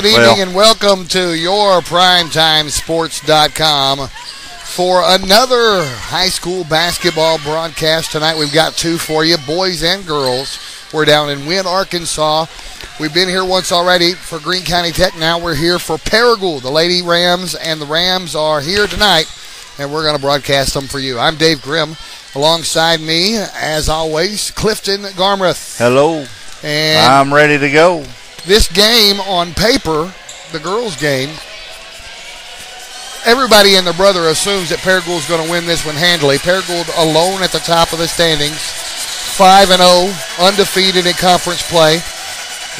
Good evening and welcome to YourPrimetimeSports.com for another high school basketball broadcast. Tonight we've got two for you, boys and girls. We're down in Wynne, Arkansas. We've been here once already for Greene County Tech. Now we're here for Paragould. The Lady Rams and the Rams are here tonight, and we're going to broadcast them for you. I'm Dave Grimm. Alongside me, as always, Clifton Garmrath. Hello. And I'm ready to go. This game on paper, the girls' game, everybody and their brother assumes that Paragould's going to win this one handily. Paragould alone at the top of the standings, 5-0, undefeated in conference play.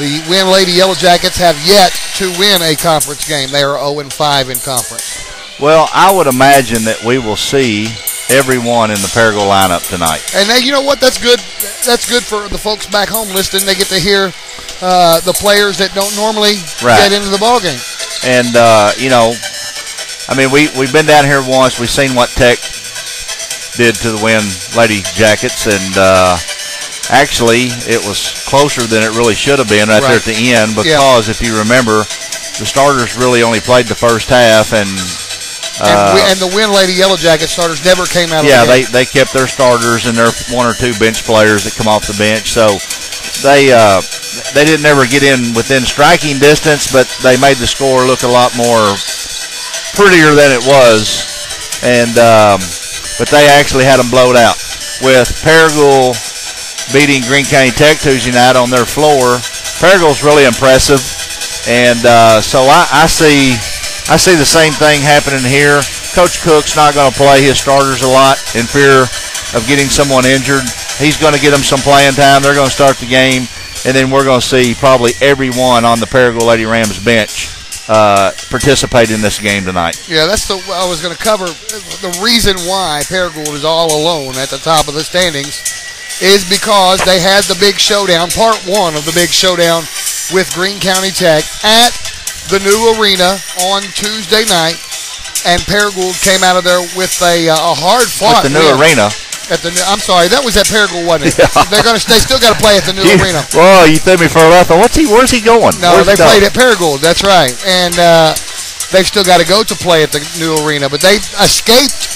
The Wynne Lady Yellowjackets have yet to win a conference game. They are 0-5 in conference. Well, I would imagine that we will see everyone in the Paragould lineup tonight. And now, you know what? That's good. That's good for the folks back home listening. They get to hear the players that don't normally get into the ballgame. And, you know, I mean, we've been down here once. We've seen what Tech did to the Wynne Lady Jackets, and actually it was closer than it really should have been right there at the end because if you remember, the starters really only played the first half, and the Wynne Lady Yellowjackets starters never came out of the game. They kept their starters and their one or two bench players that come off the bench. So they didn't ever get in within striking distance, but they made the score look a lot more prettier than it was. And but they actually had them blowed out. With Paragould beating Greene County Tech Tuesday night on their floor, Paragould's really impressive. And so I see the same thing happening here. Coach Cook's not going to play his starters a lot in fear of getting someone injured. He's going to get them some playing time. They're going to start the game, and then we're going to see probably everyone on the Paragould Lady Rams bench participate in this game tonight. Yeah, that's what I was going to cover. The reason why Paragould is all alone at the top of the standings is because they had the big showdown, part one of the big showdown with Greene County Tech at the new arena on Tuesday night, and Paragould came out of there with a hard-fought win. With the new arena. I'm sorry, that was at Paragould, wasn't it? Yeah. They still got to play at the new arena. Well, you threw me for a laugh. Where's he going? No, they played at Paragould. That's right, and they've still got to go to play at the new arena. But they escaped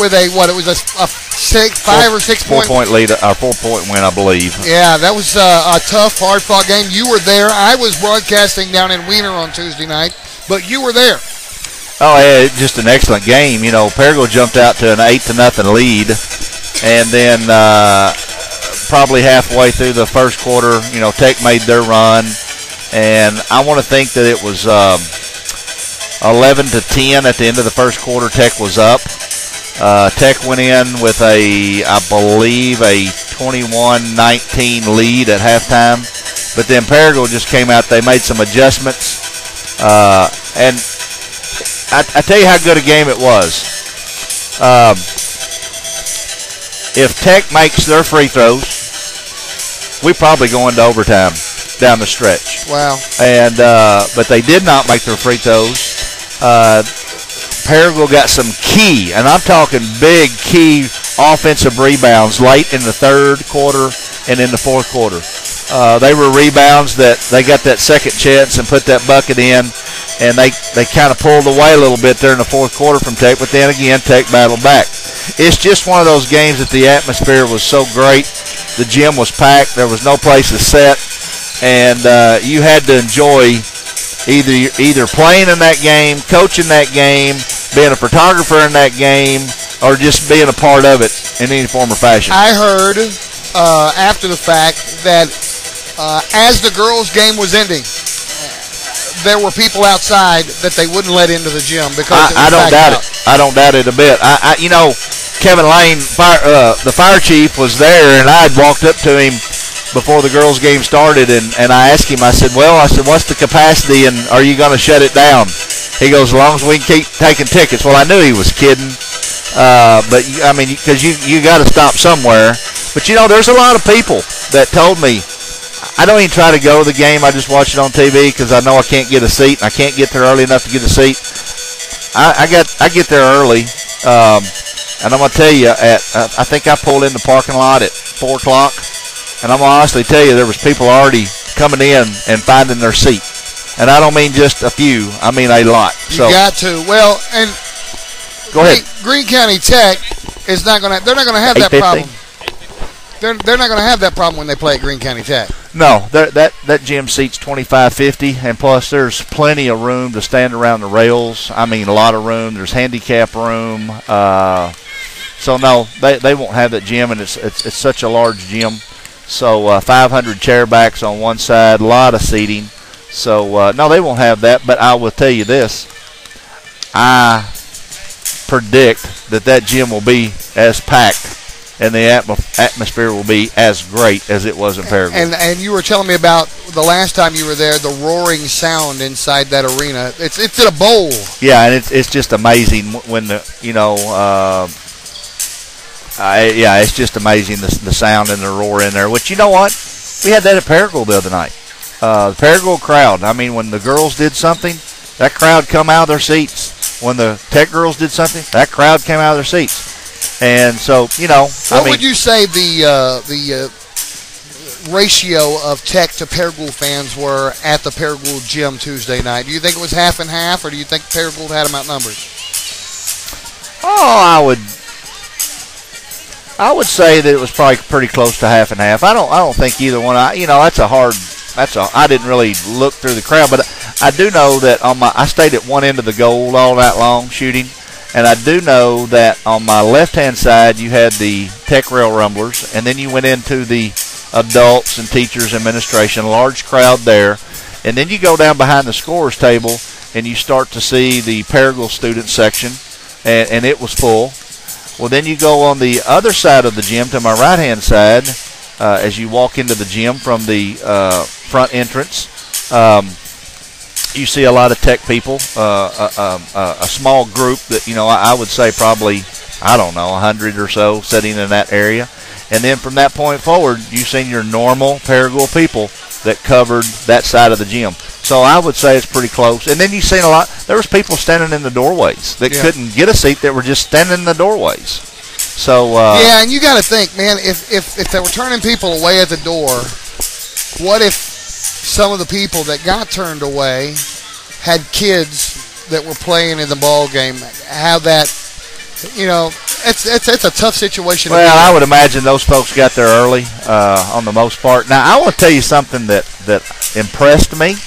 with it was a 5 or 6 point 4-point lead, our 4-point win, I believe. Yeah, that was a tough, hard-fought game. You were there. I was broadcasting down in Wiener on Tuesday night, but you were there. Oh, yeah, just an excellent game. You know, Paragould jumped out to an 8-0 lead, and then probably halfway through the first quarter, you know, Tech made their run, and I want to think that it was 11-10 at the end of the first quarter. Tech was up. Tech went in with I believe, a 21-19 lead at halftime, but then Paragould just came out. They made some adjustments, and I tell you how good a game it was. If Tech makes their free throws, we probably go into overtime down the stretch. Wow. And but they did not make their free throws. Paragould got some key, and I'm talking big key offensive rebounds late in the third quarter and in the fourth quarter. They were rebounds that they got that second chance and put that bucket in, and they kind of pulled away a little bit there in the fourth quarter from Tech, but then again, Tech battled back. It's just one of those games that the atmosphere was so great. The gym was packed. There was no place to sit, and you had to enjoy either playing in that game, coaching that game, being a photographer in that game, or just being a part of it in any form or fashion. I heard after the fact that as the girls' game was ending, there were people outside that they wouldn't let into the gym because I don't doubt it. I don't doubt it a bit. You know, Kevin Lane, the fire chief, was there, and I had walked up to him before the girls' game started, and I asked him, I said, what's the capacity, and are you going to shut it down? He goes, as long as we can keep taking tickets. Well, I knew he was kidding, but, I mean, because you got to stop somewhere. But, you know, there's a lot of people that told me, I don't even try to go to the game. I just watch it on TV because I know I can't get a seat, and I can't get there early enough to get a seat. I get there early, and I'm going to tell you, I think I pulled in the parking lot at 4 o'clock, and I'm going to honestly tell you there was people already coming in and finding their seat. And I don't mean just a few. I mean a lot. You got to. Well, and go ahead. Greene County Tech is not going to. They're not going to have that problem. They're not going to have that problem when they play at Greene County Tech. No, that gym seats 2,550, and plus there's plenty of room to stand around the rails. I mean, a lot of room. There's handicap room. So no, they won't have that gym, and it's such a large gym. So 500 chair backs on one side, a lot of seating. So no, they won't have that. But I will tell you this: I predict that gym will be as packed, and the atmosphere will be as great as it was in Paragould. And you were telling me about the last time you were there, the roaring sound inside that arena. It's in a bowl. Yeah, and it's just amazing when it's just amazing the sound and the roar in there. Which, you know what, we had that at Paragould the other night. The Paragould crowd. I mean, when the girls did something, that crowd come out of their seats. When the Tech girls did something, that crowd came out of their seats. And so, what would you say the ratio of Tech to Paragould fans were at the Paragould gym Tuesday night? Do you think it was half and half, or do you think Paragould had them outnumbered? Oh, I would say that it was probably pretty close to half and half. I don't think either one. I didn't really look through the crowd, but I do know that I stayed at one end of the goal all night long shooting. And I do know that on my left-hand side, you had the Tech Rail Rumblers, and then you went into the adults and teachers administration, a large crowd there. And then you go down behind the scorers table, and you start to see the Paragould student section, and it was full. Well, then you go on the other side of the gym to my right-hand side as you walk into the gym from the front entrance. You see a lot of Tech people, a small group that, I would say probably, 100 or so sitting in that area. And then from that point forward, you've seen your normal Paragould people that covered that side of the gym. So I would say it's pretty close. And then you've seen there was people standing in the doorways that couldn't get a seat, that were just standing in the doorways. So yeah, and you got to think, man, if they were turning people away at the door, what if some of the people that got turned away had kids that were playing in the ball game? How that, it's a tough situation. Well, I would imagine those folks got there early on the most part. Now, I want to tell you something that impressed me.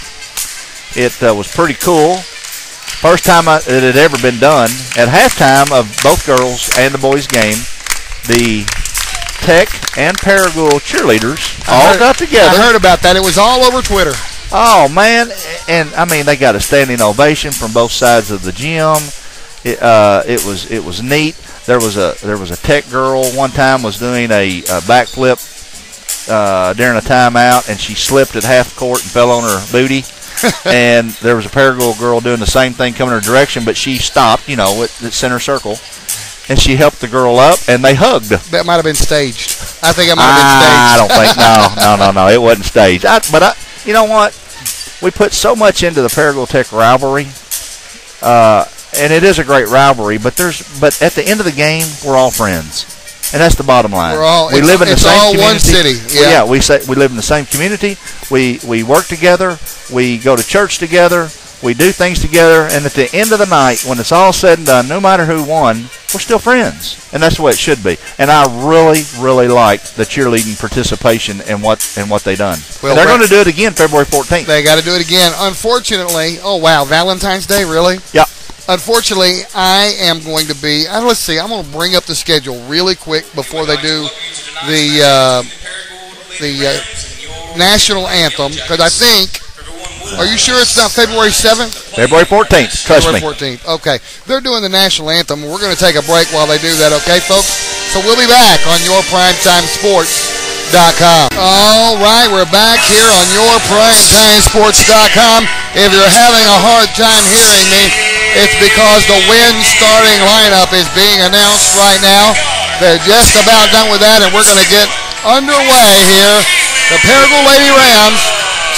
It was pretty cool. First time it had ever been done. At halftime of both girls and the boys game, the Tech and Paragould cheerleaders all got together. I heard about that. It was all over Twitter. Oh, man. And, they got a standing ovation from both sides of the gym. It was neat. There was a Tech girl one time was doing a backflip during a timeout, and she slipped at half court and fell on her booty. And there was a Paragould girl doing the same thing coming her direction, but she stopped, at center circle. And she helped the girl up, and they hugged. That might have been staged. I think it might have been staged. I don't think, no, it wasn't staged. But you know what? We put so much into the Paragould Tech rivalry, and it is a great rivalry. But at the end of the game, we're all friends, and that's the bottom line. We live in the same community. One city. Yeah, we live in the same community. We work together. We go to church together. We do things together, and at the end of the night, when it's all said and done, no matter who won, we're still friends, and that's the way it should be. And I really, really like the cheerleading participation and what they done. Well, they're going to do it again February 14th. They got to do it again. Unfortunately, Valentine's Day, really? Yeah. Unfortunately, I am going to be. Let's see. I'm going to bring up the schedule really quick before they do the national anthem, because I think. Are you sure it's not February 7th? February 14th. Trust me. February 14th. Okay. They're doing the national anthem. We're going to take a break while they do that, okay, folks? So we'll be back on YourPrimetimeSports.com. All right, we're back here on YourPrimetimeSports.com. If you're having a hard time hearing me, it's because the Wynne starting lineup is being announced right now. They're just about done with that, and we're going to get underway here. The Paragould Lady Rams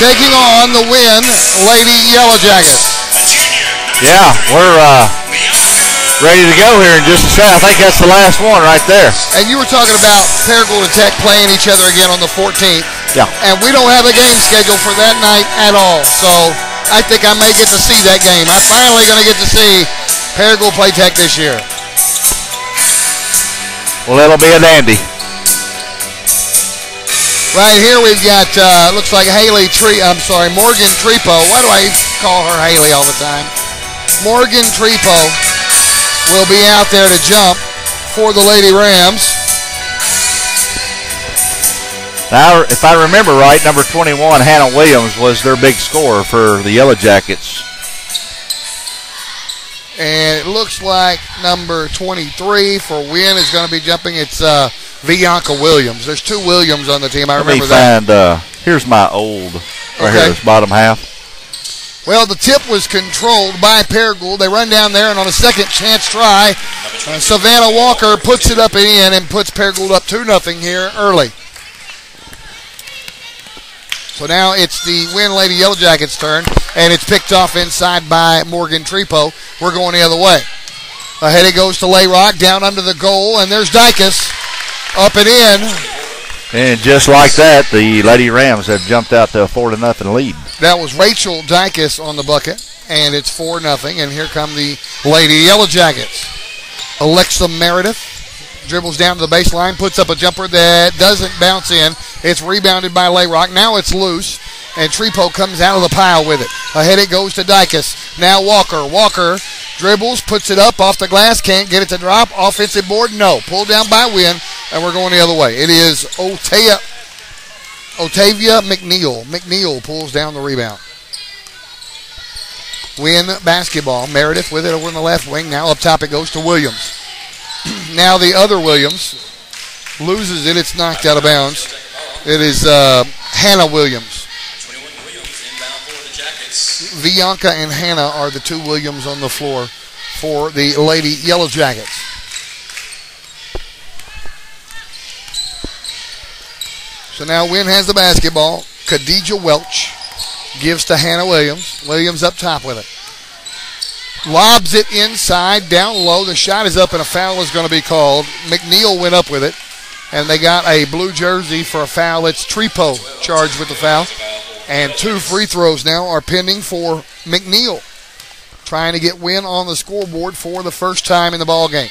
taking on the Wynne Lady Yellowjackets. Yeah, we're ready to go here in just a second. I think that's the last one right there. And you were talking about Paragould and Tech playing each other again on the 14th. Yeah. And we don't have a game scheduled for that night at all. So I think I may get to see that game. I'm finally going to get to see Paragould play Tech this year. Well, it'll be a dandy. Right here we've got, looks like Morgan Trepo. Why do I call her Haley all the time? Morgan Trepo will be out there to jump for the Lady Rams. Now, if I remember right, number 21, Hannah Williams, was their big scorer for the Yellowjackets. And it looks like number 23 for Wynne is going to be jumping. It's Bianca Williams. There's two Williams on the team. I remember that. Let me find, here's my old, right here, this bottom half. Well, the tip was controlled by Paragould. They run down there, and on a second chance try, Savannah Walker puts it up and in and puts Paragould up 2-0 here early. So now it's the Wynne Lady Yellowjackets' turn, and it's picked off inside by Morgan Trepo. We're going the other way. Ahead it goes to Layrock, down under the goal, and there's Dykus up and in. And just like that, the Lady Rams have jumped out to a 4-0 lead. That was Rachel Dykus on the bucket, and it's 4-0, and here come the Lady Yellowjackets. Alexa Meredith dribbles down to the baseline, puts up a jumper that doesn't bounce in. It's rebounded by Layrock. Now it's loose, and Trepo comes out of the pile with it. Ahead it goes to Dykus. Now Walker. Walker dribbles, puts it up off the glass, can't get it to drop. Offensive board, no. Pulled down by Wynne, and we're going the other way. It is Otavia McNeil. McNeil pulls down the rebound. Wynne basketball. Meredith with it over in the left wing. Now up top it goes to Williams. Now the other Williams loses it. It's knocked out of bounds. It is Hannah Williams. Bianca and Hannah are the two Williams on the floor for the Lady Yellowjackets. So now Wynne has the basketball. Khadijah Welch gives to Hannah Williams. Williams up top with it. Lobs it inside, down low. The shot is up and a foul is going to be called. McNeil went up with it, and they got a blue jersey for a foul. It's Trepo charged with the foul. And 2 free throws now are pending for McNeil, trying to get Wynne on the scoreboard for the first time in the ball game.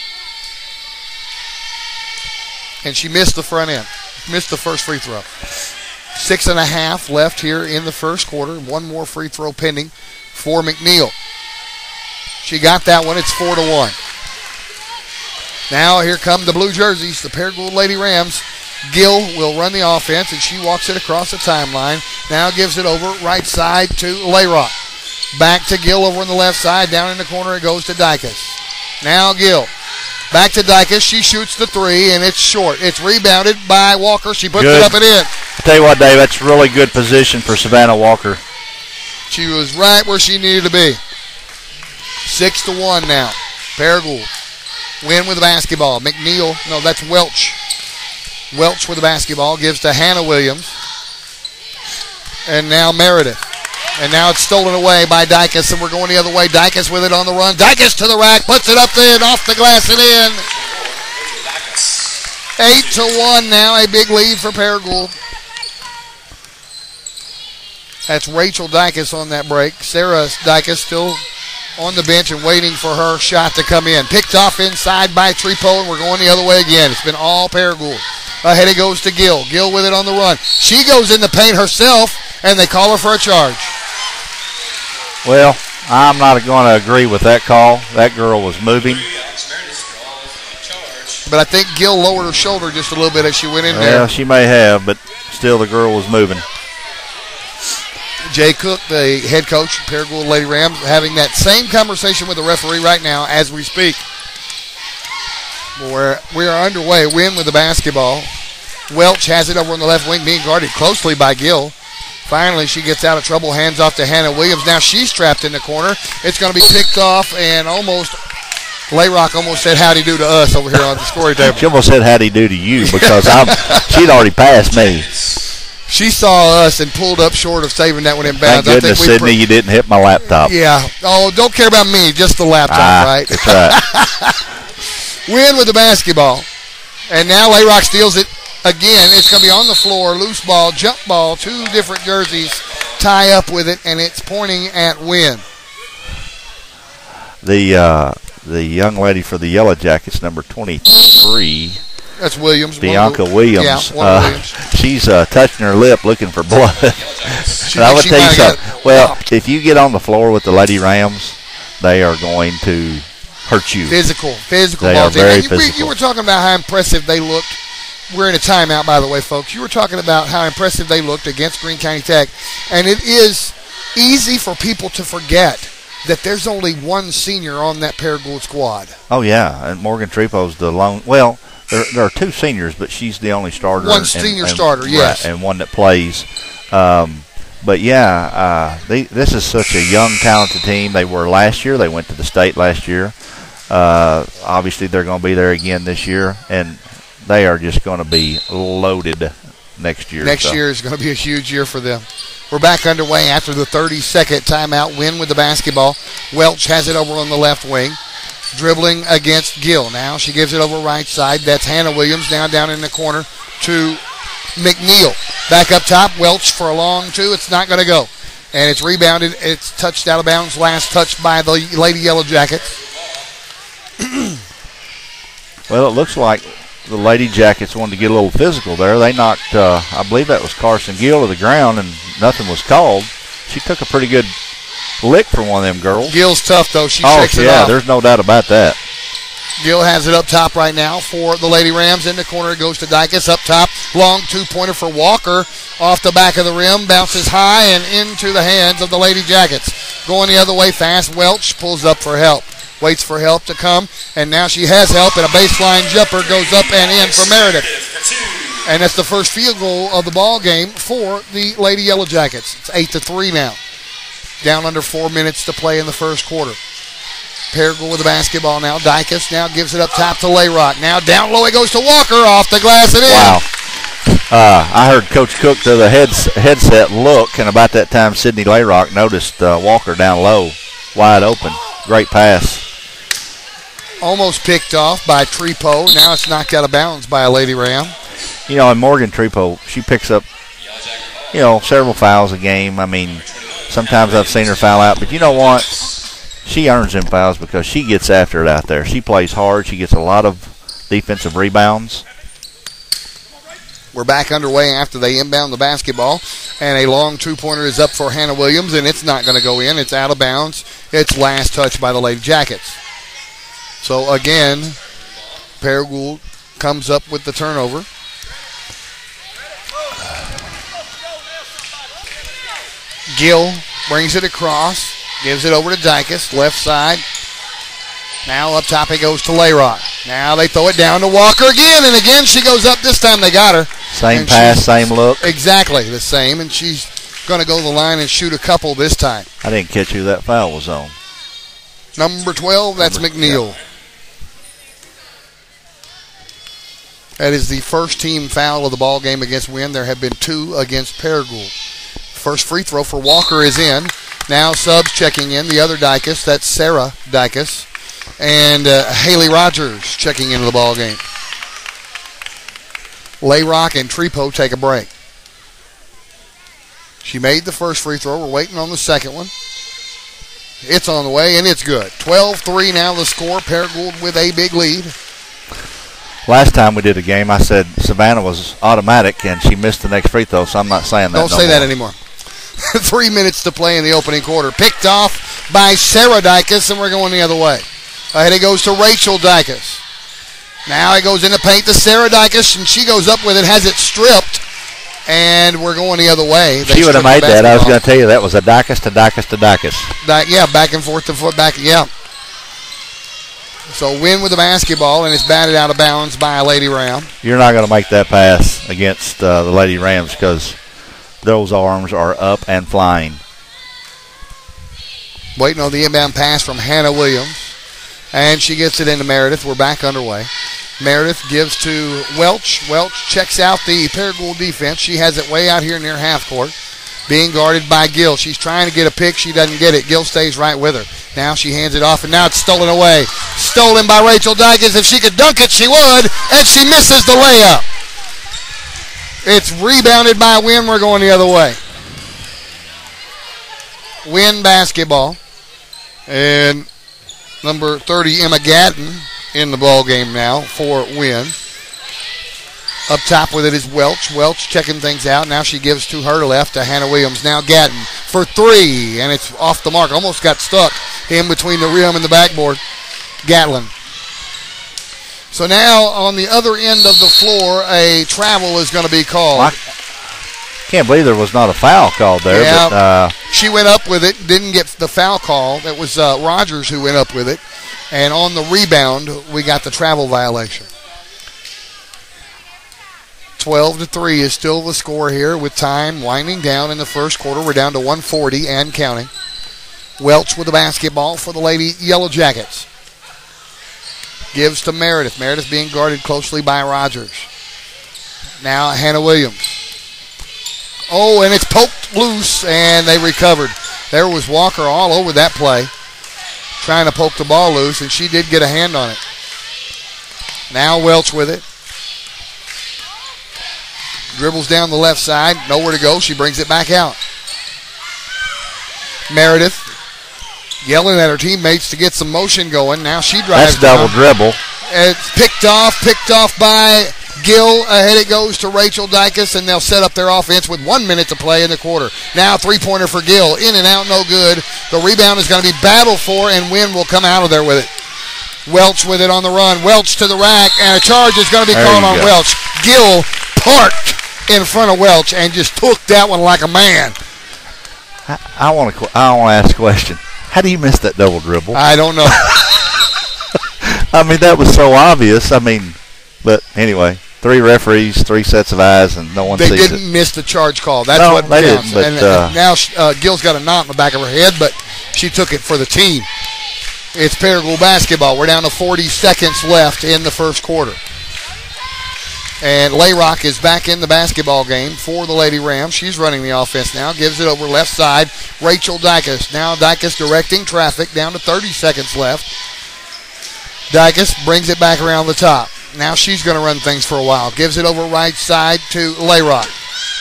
And she missed the front end, missed the first free throw. 6.5 left here in the first quarter. One more free throw pending for McNeil. She got that one. It's 4-1. Now here come the blue jerseys, the Paragould Lady Rams. Gill will run the offense, and she walks it across the timeline. Now gives it over right side to Layrock. Back to Gill over on the left side. Down in the corner it goes to Dykus. Now Gill. Back to Dykus. She shoots the three, and it's short. It's rebounded by Walker. She puts it up and in. I'll tell you what, Dave, that's really good position for Savannah Walker. She was right where she needed to be. 6-1 now. Paragould. Wynne with the basketball. McNeil. No, that's Welch. Welch with the basketball. Gives to Hannah Williams. And now Meredith. And now it's stolen away by Dykus, and we're going the other way. Dykus with it on the run. Dykus to the rack. Puts it up there, off the glass and in. 8-1 now. A big lead for Paragould. That's Rachel Dykus on that break. Sarah Dykus still on the bench and waiting for her shot to come in. Picked off inside by Trepo, and we're going the other way again. It's been all Paragould. Ahead it goes to Gill. Gill with it on the run. She goes in the paint herself, and they call her for a charge. Well, I'm not going to agree with that call. That girl was moving. But I think Gill lowered her shoulder just a little bit as she went in there. Yeah, she may have, but still the girl was moving. Jay Cook, the head coach of Paragould Lady Rams, having that same conversation with the referee right now as we speak. We are underway. Wynne with the basketball. Welch has it over on the left wing, being guarded closely by Gill. Finally, she gets out of trouble, hands off to Hannah Williams. Now she's trapped in the corner. It's going to be picked off, and Layrock almost said howdy do to us over here on the scoring table. She almost said howdy do to you because she'd already passed me. She saw us and pulled up short of saving that one in bounds. Thank goodness, Sydney, you didn't hit my laptop. Yeah. Oh, don't care about me, just the laptop, right? That's right. Wynne with the basketball. And now Layrock steals it again. It's going to be on the floor, loose ball, jump ball, 2 different jerseys tie up with it, and it's pointing at Wynne. The young lady for the Yellowjackets, number 23. That's Williams. Bianca Williams. Yeah, Williams. She's touching her lip looking for blood. I would tell you something. Well, if you get on the floor with the Lady Rams, they are going to hurt you. Physical They ball are team. very You physical. were talking about how impressive they looked. We're in a timeout, by the way, folks. You were talking about how impressive they looked against Greene County Tech. And it is easy for people to forget that there's only one senior on that Paragould squad. Oh, yeah. And Morgan Trepo's the lone. Well, there are two seniors, but she's the only starter. One senior starter, yes. Right, and one that plays. But, yeah, this is such a young, talented team. They were last year. They went to the state last year. Obviously, they're going to be there again this year. And they are just going to be loaded next year. Next year is going to be a huge year for them. We're back underway after the 30-second timeout. Wynne with the basketball. Welch has it over on the left wing. Dribbling against Gill. Now she gives it over right side. That's Hannah Williams now down in the corner to McNeil. Back up top. Welch for a long two. It's not going to go. And it's rebounded. It's touched out of bounds. Last touch by the Lady Yellowjackets. Well, it looks like the Lady Jackets wanted to get a little physical there. They knocked, I believe that was Carson Gill to the ground, and nothing was called. She took a pretty good lick for one of them girls. Gill's tough, though. She shakes it off. There's no doubt about that. Gill has it up top right now for the Lady Rams. In the corner, it goes to Dykus. Up top, long two-pointer for Walker. Off the back of the rim, bounces high and into the hands of the Lady Jackets. Going the other way fast, Welch pulls up for help. Waits for help to come, and now she has help, and a baseline jumper goes up and in for Meredith. And that's the first field goal of the ball game for the Lady Yellowjackets. It's 8-3 now. Down under 4 minutes to play in the first quarter. Paragould with the basketball now. Dykus now gives it up top to Layrock. Now down low it goes to Walker. Off the glass and in. Wow. I heard Coach Cook to the headset look, and about that time Sydney Layrock noticed Walker down low, wide open. Great pass. Almost picked off by Trepo. Now it's knocked out of bounds by a Lady Ram. You know, and Morgan Trepo, she picks up, several fouls a game. I mean, sometimes I've seen her foul out, but you know what? She earns them fouls because she gets after it out there. She plays hard. She gets a lot of defensive rebounds. We're back underway after they inbound the basketball, and a long two-pointer is up for Hannah Williams, and it's not going to go in. It's out of bounds. It's last touch by the Lady Jackets. So, again, Paragould comes up with the turnover. Gill brings it across, gives it over to Dykus, left side. Now up top it goes to Layrock. Now they throw it down to Walker again, and again she goes up. This time they got her. Same pass, same look. Exactly the same, and she's going to go to the line and shoot a couple this time. I didn't catch who that foul was on. Number 12, that's McNeil. Yeah. That is the first team foul of the ball game against Wynne. There have been 2 against Paragould. First free throw for Walker is in. Now subs checking in. The other Dykus, that's Sarah Dykus. And Haley Rogers checking into the ball game. Layrock and Trepo take a break. She made the first free throw. We're waiting on the second one. It's on the way, and it's good. 12-3 now the score. Paragould with a big lead. Last time we did a game, I said Savannah was automatic, and she missed the next free throw, so I'm not saying that Don't say that anymore. 3 minutes to play in the opening quarter. Picked off by Sarah Dykus, and we're going the other way. Ahead it goes to Rachel Dykus. Now it goes in the paint to Sarah Dykus, and she goes up with it, has it stripped, and we're going the other way. She would have made that. I was going to tell you that was a Dykus to Dykus to Dykus. Yeah, back and forth to foot back. Yeah. So Wynne with the basketball, and it's batted out of bounds by a Lady Ram. You're not going to make that pass against the Lady Rams because those arms are up and flying. Waiting on the inbound pass from Hannah Williams. And she gets it into Meredith. We're back underway. Meredith gives to Welch. Welch checks out the Paragould defense. She has it way out here near half court. Being guarded by Gill. She's trying to get a pick. She doesn't get it. Gill stays right with her. Now she hands it off, and now it's stolen away. Stolen by Rachel Dykus. If she could dunk it, she would. And she misses the layup. It's rebounded by Wynne. We're going the other way. Wynne basketball. And number 30, Emma Gatton, in the ball game now for Wynne. Up top with it is Welch. Welch checking things out. Now she gives to her left to Hannah Williams. Now Gatton for three, and it's off the mark. Almost got stuck in between the rim and the backboard. Gatlin. So now on the other end of the floor, a travel is going to be called. I can't believe there was not a foul called there. Yeah, but, she went up with it, didn't get the foul call. That was Rogers who went up with it. And on the rebound, we got the travel violation. 12-3 is still the score here with time winding down in the first quarter. We're down to 140 and counting. Welch with the basketball for the Lady Yellowjackets. Gives to Meredith. Meredith being guarded closely by Rogers. Now Hannah Williams. Oh, and it's poked loose, and they recovered. There was Walker all over that play, trying to poke the ball loose, and she did get a hand on it. Now Welch with it. Dribbles down the left side. Nowhere to go. She brings it back out. Meredith yelling at her teammates to get some motion going. Now she drives. That's double dribble. It's picked off by Gill. Ahead it goes to Rachel Dykus, and they'll set up their offense with 1 minute to play in the quarter. Now three-pointer for Gill. In and out, no good. The rebound is going to be battled for, and Wynne will come out of there with it. Welch with it on the run. Welch to the rack, and a charge is going to be called on Welch. Gill parked in front of Welch and just took that one like a man. I want to ask a question. How do you miss that double dribble? I don't know. I mean, that was so obvious. I mean, but anyway, three referees, three sets of eyes, and no one sees it. They didn't miss the charge call. That's no, what they counts. didn't. But, and now Gill's got a knot in the back of her head, but she took it for the team. It's Paragould basketball. We're down to 40 seconds left in the first quarter. And Layrock is back in the basketball game for the Lady Rams. She's running the offense now. Gives it over left side. Rachel Dykus. Now Dykus directing traffic. Down to 30 seconds left. Dykus brings it back around the top. Now she's going to run things for a while. Gives it over right side to Layrock.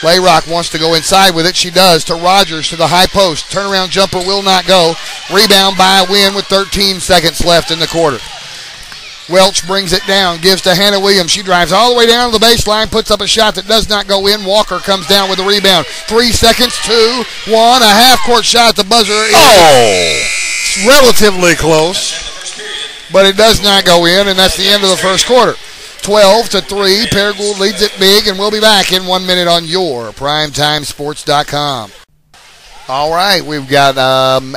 Layrock wants to go inside with it. She does to Rogers to the high post. Turnaround jumper will not go. Rebound by Wynne with 13 seconds left in the quarter. Welch brings it down, gives to Hannah Williams. She drives all the way down to the baseline, puts up a shot that does not go in. Walker comes down with the rebound. 3 seconds, 2, 1. A half-court shot at the buzzer. It's relatively close, but it does not go in, and that's the end of the first quarter. 12-3. Paragould leads it big, and we'll be back in 1 minute on YourPrimetimeSports.com. All right, we've got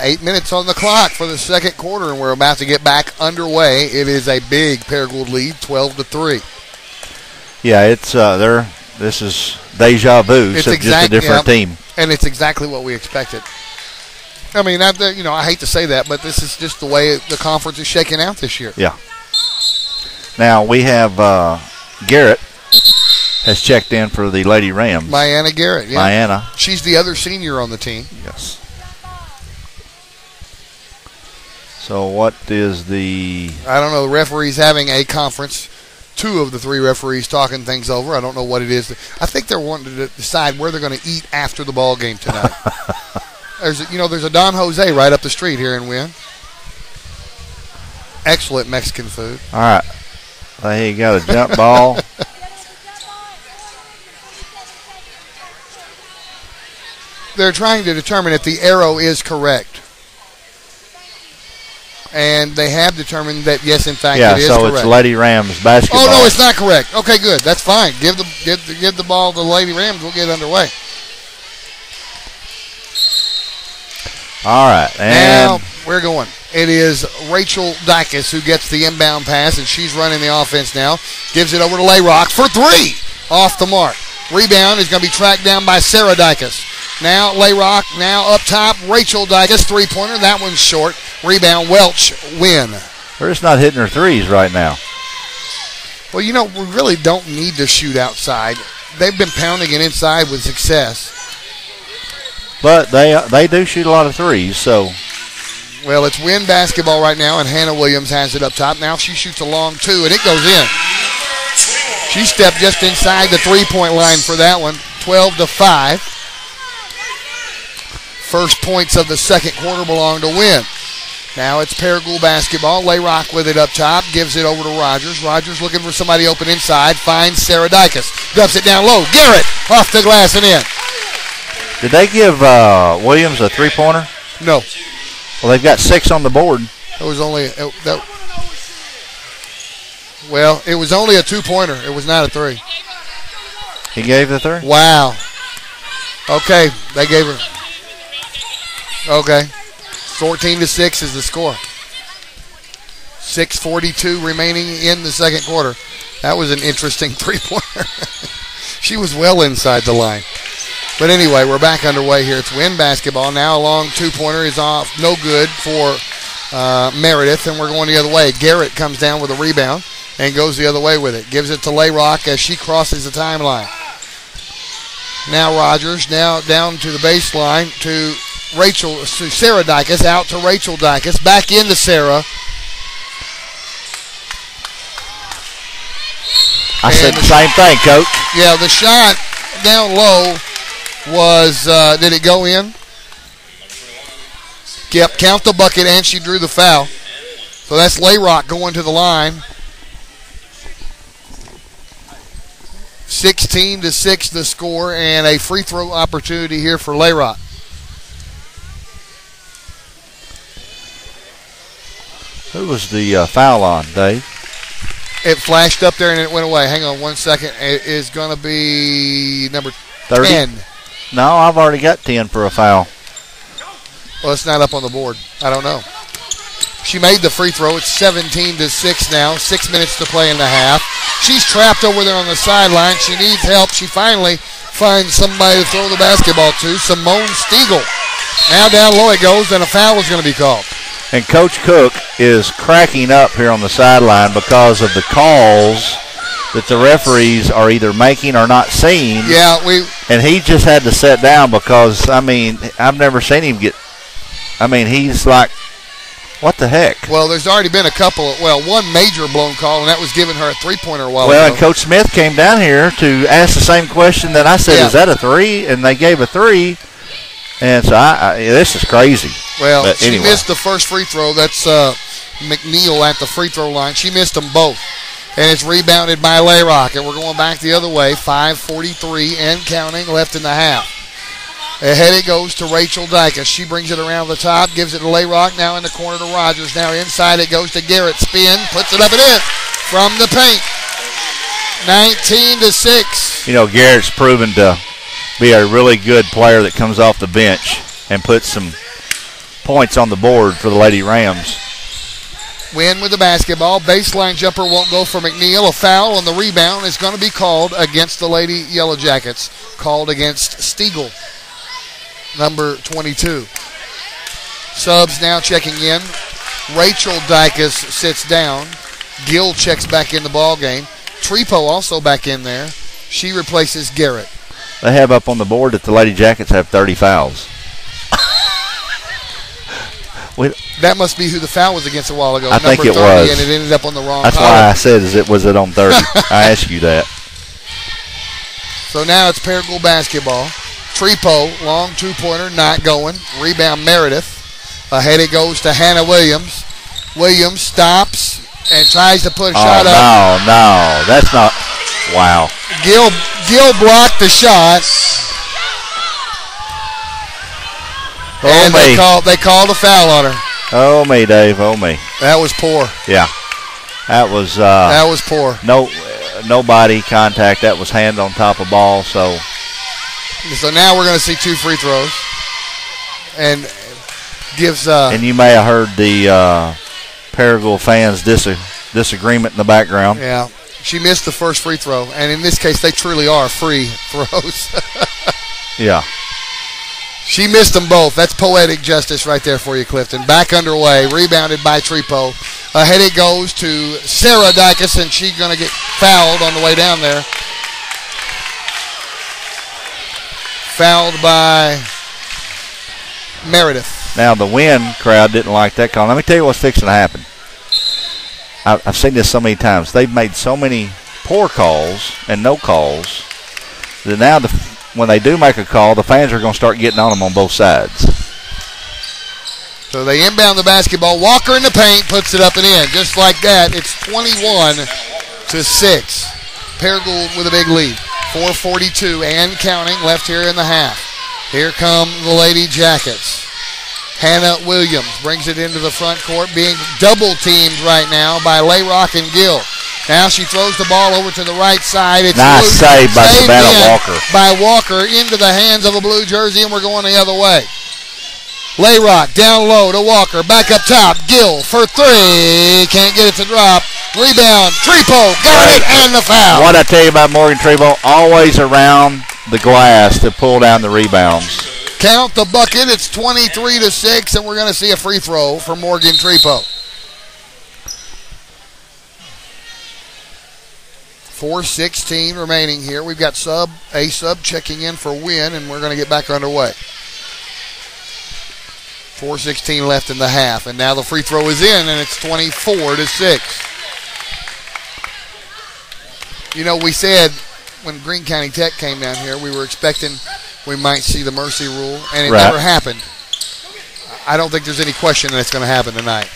8 minutes on the clock for the second quarter, and we're about to get back underway. It is a big Paragould lead, 12-3. Yeah, it's this is deja vu. It's just a different team, and it's exactly what we expected. I mean, I hate to say that, but this is just the way the conference is shaking out this year. Yeah. Now we have Garrett has checked in for the Lady Rams. Miana Garrett, yeah. Miana. She's the other senior on the team. Yes. So what is the... I don't know. The referee's having a conference. 2 of the 3 referees talking things over. I don't know what it is. I think they're wanting to decide where they're going to eat after the ball game tonight. There's a Don Jose right up the street here in Wynne. Excellent Mexican food. All right. There you got a jump ball. They're trying to determine if the arrow is correct. And they have determined that, yes, in fact, it is correct. Yeah, so it's Lady Rams basketball. Oh, no, it's not correct. Okay, good. That's fine. Give the ball to the Lady Rams. We'll get underway. All right. And now we're going. It is Rachel Dykus who gets the inbound pass, and she's running the offense now. Gives it over to Layrock for 3. Off the mark. Rebound is going to be tracked down by Sarah Dykus. Now Layrock, now up top, Rachel Dykus, three-pointer. That one's short. Rebound, Welch, Wynne. They're just not hitting her threes right now. Well, we really don't need to shoot outside. They've been pounding it inside with success. But they do shoot a lot of threes, so. Well, it's Wynne basketball right now, and Hannah Williams has it up top. Now she shoots a long 2, and it goes in. She stepped just inside the three-point line for that one, 12-5. First points of the second quarter belong to Wynne. Now it's Paragould basketball. Layrock with it up top. Gives it over to Rogers. Rogers looking for somebody open inside. Finds Sarah Dykus. Dumps it down low. Garrett off the glass and in. Did they give Williams a three-pointer? No. Well, they've got 6 on the board. It was only it was only a 2-pointer. It was not a 3. He gave the 3? Wow. Okay, they gave her. Okay. 14-6 is the score. 6:42 remaining in the second quarter. That was an interesting three-pointer. She was well inside the line. But anyway, we're back underway here. It's Wynne basketball. Now a long two-pointer is off. No good for Meredith, and we're going the other way. Garrett comes down with a rebound and goes the other way with it. Gives it to Layrock as she crosses the timeline. Now Rogers, now down to the baseline to Sarah Dykus, out to Rachel Dykus, back into Sarah. I said the same thing, Coach. Yeah, the shot down low was, did it go in? Yep, count the bucket, and she drew the foul. So that's Layrock going to the line. 16-6 the score, and a free throw opportunity here for Layrock. Who was the foul on, Dave? It flashed up there and it went away. Hang on 1 second. It is going to be number 30? 10. No, I've already got 10 for a foul. Well, it's not up on the board. I don't know. She made the free throw. It's 17-6 now. 6 minutes to play in the half. She's trapped over there on the sideline. She needs help. She finally finds somebody to throw the basketball to. Simone Stiegel. Now down low it goes, and a foul is going to be called. And Coach Cook is cracking up here on the sideline because of the calls that the referees are either making or not seeing. Yeah, and he just had to sit down because, I mean, I've never seen him get, I mean, he's like, what the heck? Well, there's already been one major blown call, and that was giving her a three-pointer a while ago. Well, and Coach Smith came down here to ask the same question that I said, Is that a 3? And they gave a 3. And so this is crazy. Well, she missed the first free throw. That's McNeil at the free throw line. She missed them both. And it's rebounded by Layrock. And we're going back the other way. 5:43 and counting left in the half. Ahead it goes to Rachel Dykus. She brings it around the top, gives it to Layrock. Now in the corner to Rogers. Now inside it goes to Garrett. Spin, puts it up and in from the paint. 19-6. You know, Garrett's proven to be a really good player that comes off the bench and puts some points on the board for the Lady Rams. Wynne with the basketball. Baseline jumper won't go for McNeil. A foul on the rebound is going to be called against the Lady Yellowjackets. Called against Stiegel, number 22. Subs now checking in. Rachel Dykus sits down. Gill checks back in the ball game. Trepo also back in there. She replaces Garrett. They have up on the board that the Lady Jackets have 30 fouls. That must be who the foul was against a while ago. I think number it 30, was. And it ended up on the wrong That's column. why I said, was it on 30? I asked you that. So now it's Paragould basketball. Trepo, long two-pointer, not going. Rebound Meredith. Ahead it goes to Hannah Williams. Williams stops and tries to put a shot up. No, that's not. Wow. Gill blocked the shot. And they called a foul on her. Oh, me, Dave. Oh, me. That was poor. Yeah. That was poor. No body contact. That was hand on top of ball. So now we're going to see 2 free throws. And gives. And you may have heard the Paragould fans' disagreement in the background. Yeah. She missed the first free throw. And in this case, they truly are free throws. Yeah. She missed them both. That's poetic justice right there for you, Clifton. Back underway, rebounded by Trepo. Ahead it goes to Sarah Dykus, and she's going to get fouled on the way down there. Fouled by Meredith. Now, the Wynne crowd didn't like that call. Let me tell you what's fixing to happen. I've seen this so many times. They've made so many poor calls and no calls that now when they do make a call, the fans are going to start getting on them on both sides. So they inbound the basketball. Walker in the paint, puts it up and in. Just like that, it's 21-6. Paragould with a big lead. 4:42 and counting left here in the half. Here come the Lady Jackets. Hannah Williams brings it into the front court, being double-teamed right now by Layrock and Gill. Now she throws the ball over to the right side. It's nice save by Savannah Walker. By Walker into the hands of a blue jersey, and we're going the other way. Layrock down low to Walker. Back up top. Gill for three. Can't get it to drop. Rebound. Trepo got it, and the foul. What I tell you about Morgan Trepo, always around the glass to pull down the rebounds. Count the bucket. It's 23-6, and we're going to see a free throw for Morgan Trepo. 4:16 remaining here. We've got a sub checking in for Wynne, and we're going to get back underway. 4:16 left in the half, and now the free throw is in, and it's 24-6. You know, we said when Greene County Tech came down here, we were expecting we might see the mercy rule, and it never happened. I don't think there's any question that it's going to happen tonight.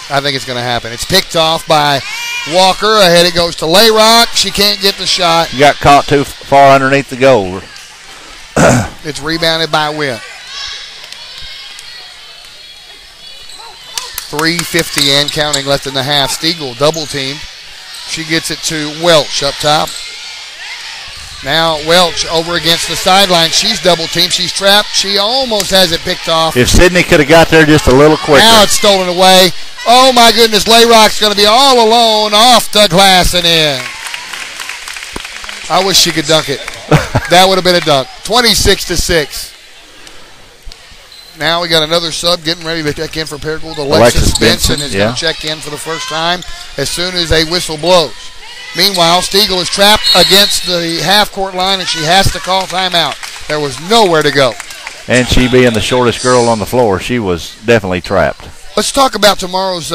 I think it's going to happen. It's picked off by Walker. Ahead it goes to Layrock. She can't get the shot. You got caught too far underneath the goal. It's rebounded by Wynne. 3:50 and counting left in the half. Stiegel double teamed. She gets it to Welch up top. Now Welch over against the sideline. She's double teamed. She's trapped. She almost has it picked off. If Sydney could have got there just a little quicker. Now it's stolen away. Oh my goodness, Layrock's going to be all alone off the glass and in. I wish she could dunk it. That would have been a dunk. 26-6. Now we got another sub getting ready to check in for Paragould. Alexis Benson is going to check in for the first time as soon as a whistle blows. Meanwhile, Stiegel is trapped against the half-court line, and she has to call timeout. There was nowhere to go. And she being the shortest girl on the floor, she was definitely trapped. Let's talk about tomorrow's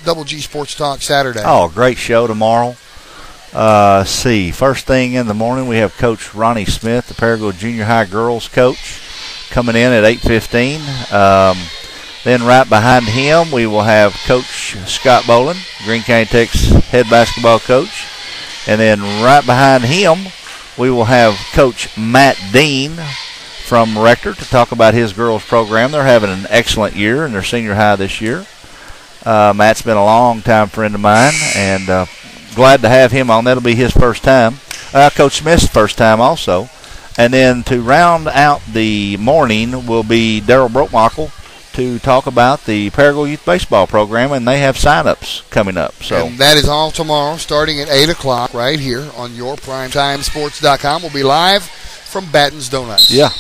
Double G Sports Talk Saturday. Oh, great show tomorrow. See, first thing in the morning, we have Coach Ronnie Smith, the Paragould Junior High girls coach, coming in at 8:15. Then right behind him, we will have Coach Scott Boland, Greene County Tech's head basketball coach. And then right behind him, we will have Coach Matt Dean from Rector to talk about his girls program. They're having an excellent year in their senior high this year. Matt's been a long-time friend of mine, and glad to have him on. That'll be his first time. Coach Smith's first time also. And then to round out the morning will be Daryl Brokemakel to talk about the Paragould Youth Baseball Program, and they have sign-ups coming up. So and that is all tomorrow, starting at 8 o'clock right here on YourPrimetimeSports.com. We'll be live from Batten's Donuts. Yeah.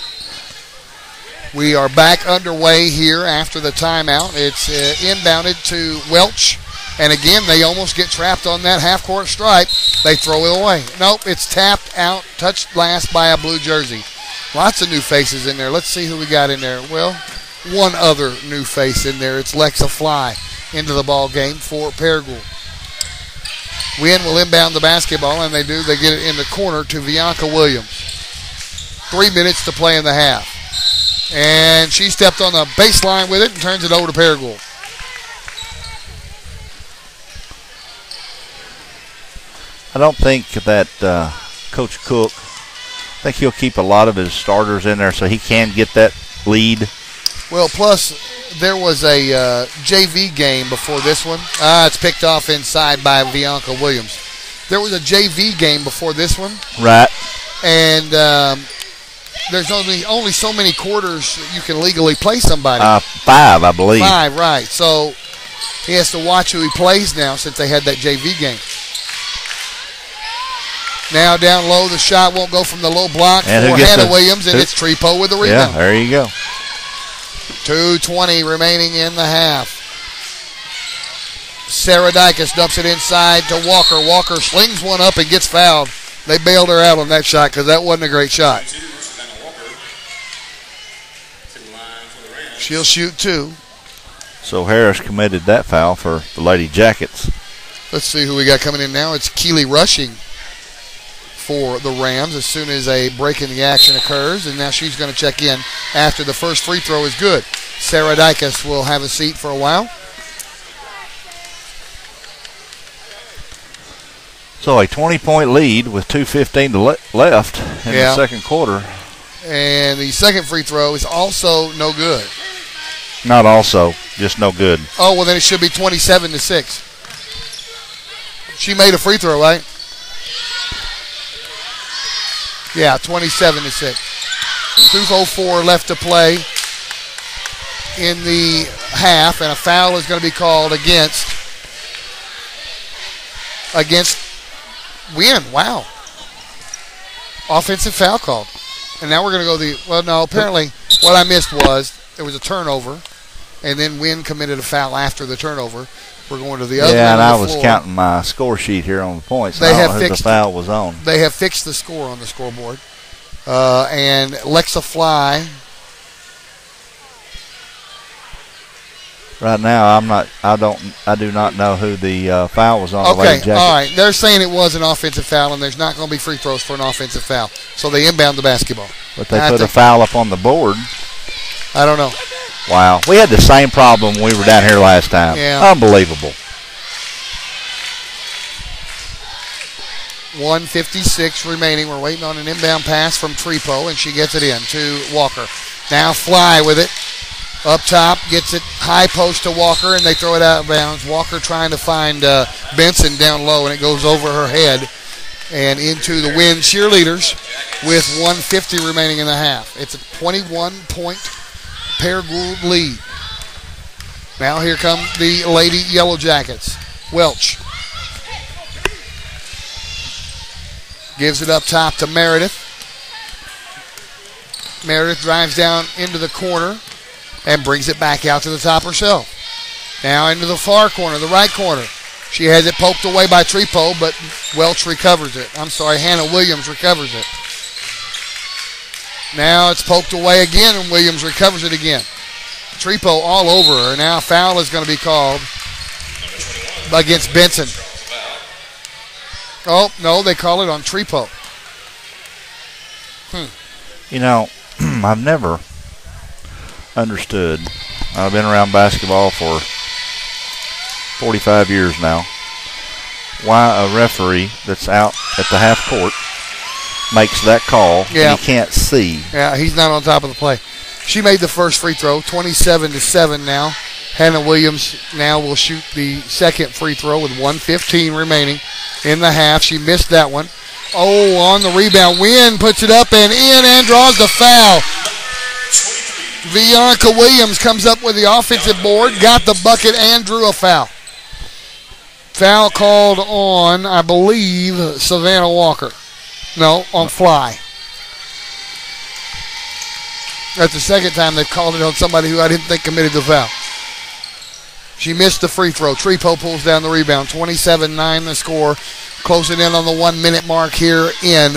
We are back underway here after the timeout. It's inbounded to Welch. And again, they almost get trapped on that half-court stripe. They throw it away. Nope, it's tapped out, touched last by a blue jersey. Lots of new faces in there. Let's see who we got in there. Well, one other new face in there. It's Lexa Fly into the ball game for Paragould. Wynne will inbound the basketball, and they do. They get it in the corner to Bianca Williams. 3 minutes to play in the half. And she stepped on the baseline with it and turns it over to Paragould. I don't think that Coach Cook, I think he'll keep a lot of his starters in there so he can get that lead. Well, plus there was a JV game before this one. It's picked off inside by Bianca Williams. There was a JV game before this one. Right. And there's only so many quarters you can legally play somebody. 5, I believe. 5, right. So he has to watch who he plays now since they had that JV game. Now down low, the shot won't go from the low block and for Hannah Williams, and it's Trepo with the rebound. Yeah, there you go. 2:20 remaining in the half. Sarah Dykus dumps it inside to Walker. Walker slings one up and gets fouled. They bailed her out on that shot because that wasn't a great shot. She'll shoot 2. So Harris committed that foul for the Lady Jackets. Let's see who we got coming in now. It's Keely Rushing for the Rams as soon as a break in the action occurs. And now she's going to check in after the first free throw is good. Sarah Dykus will have a seat for a while. So a 20-point lead with 2:15 left in the second quarter. And the second free throw is also no good. Not also, just no good. Oh, well, then it should be 27-6. She made a free throw, right? Yeah, 27-6. 2:04 left to play in the half, and a foul is going to be called against Wynne. Wow. Offensive foul called. And now we're going to go apparently what I missed was there was a turnover, and then Wynne committed a foul after the turnover. We're going to the other end of the floor. Yeah, and I was counting my score sheet here on the points. The foul was on. They have fixed the score on the scoreboard. And Lexa Fly. Right now, I do not know who the foul was on. Okay, all right. They're saying it was an offensive foul, and there's not going to be free throws for an offensive foul. So they inbound the basketball. But they put a foul up on the board. I don't know. Wow. We had the same problem when we were down here last time. Yeah. Unbelievable. 1:56 remaining. We're waiting on an inbound pass from Trepo, and she gets it in to Walker. Now Fly with it. Up top, gets it high post to Walker, and they throw it out of bounds. Walker trying to find Benson down low, and it goes over her head and into the Wynne cheerleaders with 1:50 remaining in the half. It's a 21-point Paragould lead. Now here come the Lady Yellowjackets. Welch gives it up top to Meredith. Meredith drives down into the corner and brings it back out to the top herself. Now into the far corner, the right corner. She has it poked away by Trepo, but Welch recovers it. Hannah Williams recovers it. Now it's poked away again, and Williams recovers it again. Trepo all over her. Now a foul is going to be called against Benson. Oh, no, they call it on Trepo. You know, I've never understood. I've been around basketball for 45 years now. Why a referee that's out at the half court makes that call and he can't see. Yeah, he's not on top of the play. She made the first free throw, 27-7 now. Hannah Williams now will shoot the second free throw with 1:15 remaining in the half. She missed that one. Oh, on the rebound, Wynne puts it up and in and draws the foul. Bianca Williams comes up with the offensive board, got the bucket, and drew a foul. Foul called on, I believe, Savannah Walker. No, on Fly. That's the second time they've called it on somebody who I didn't think committed the foul. She missed the free throw. Trepo pulls down the rebound. 27-9 the score. Closing in on the 1 minute mark here in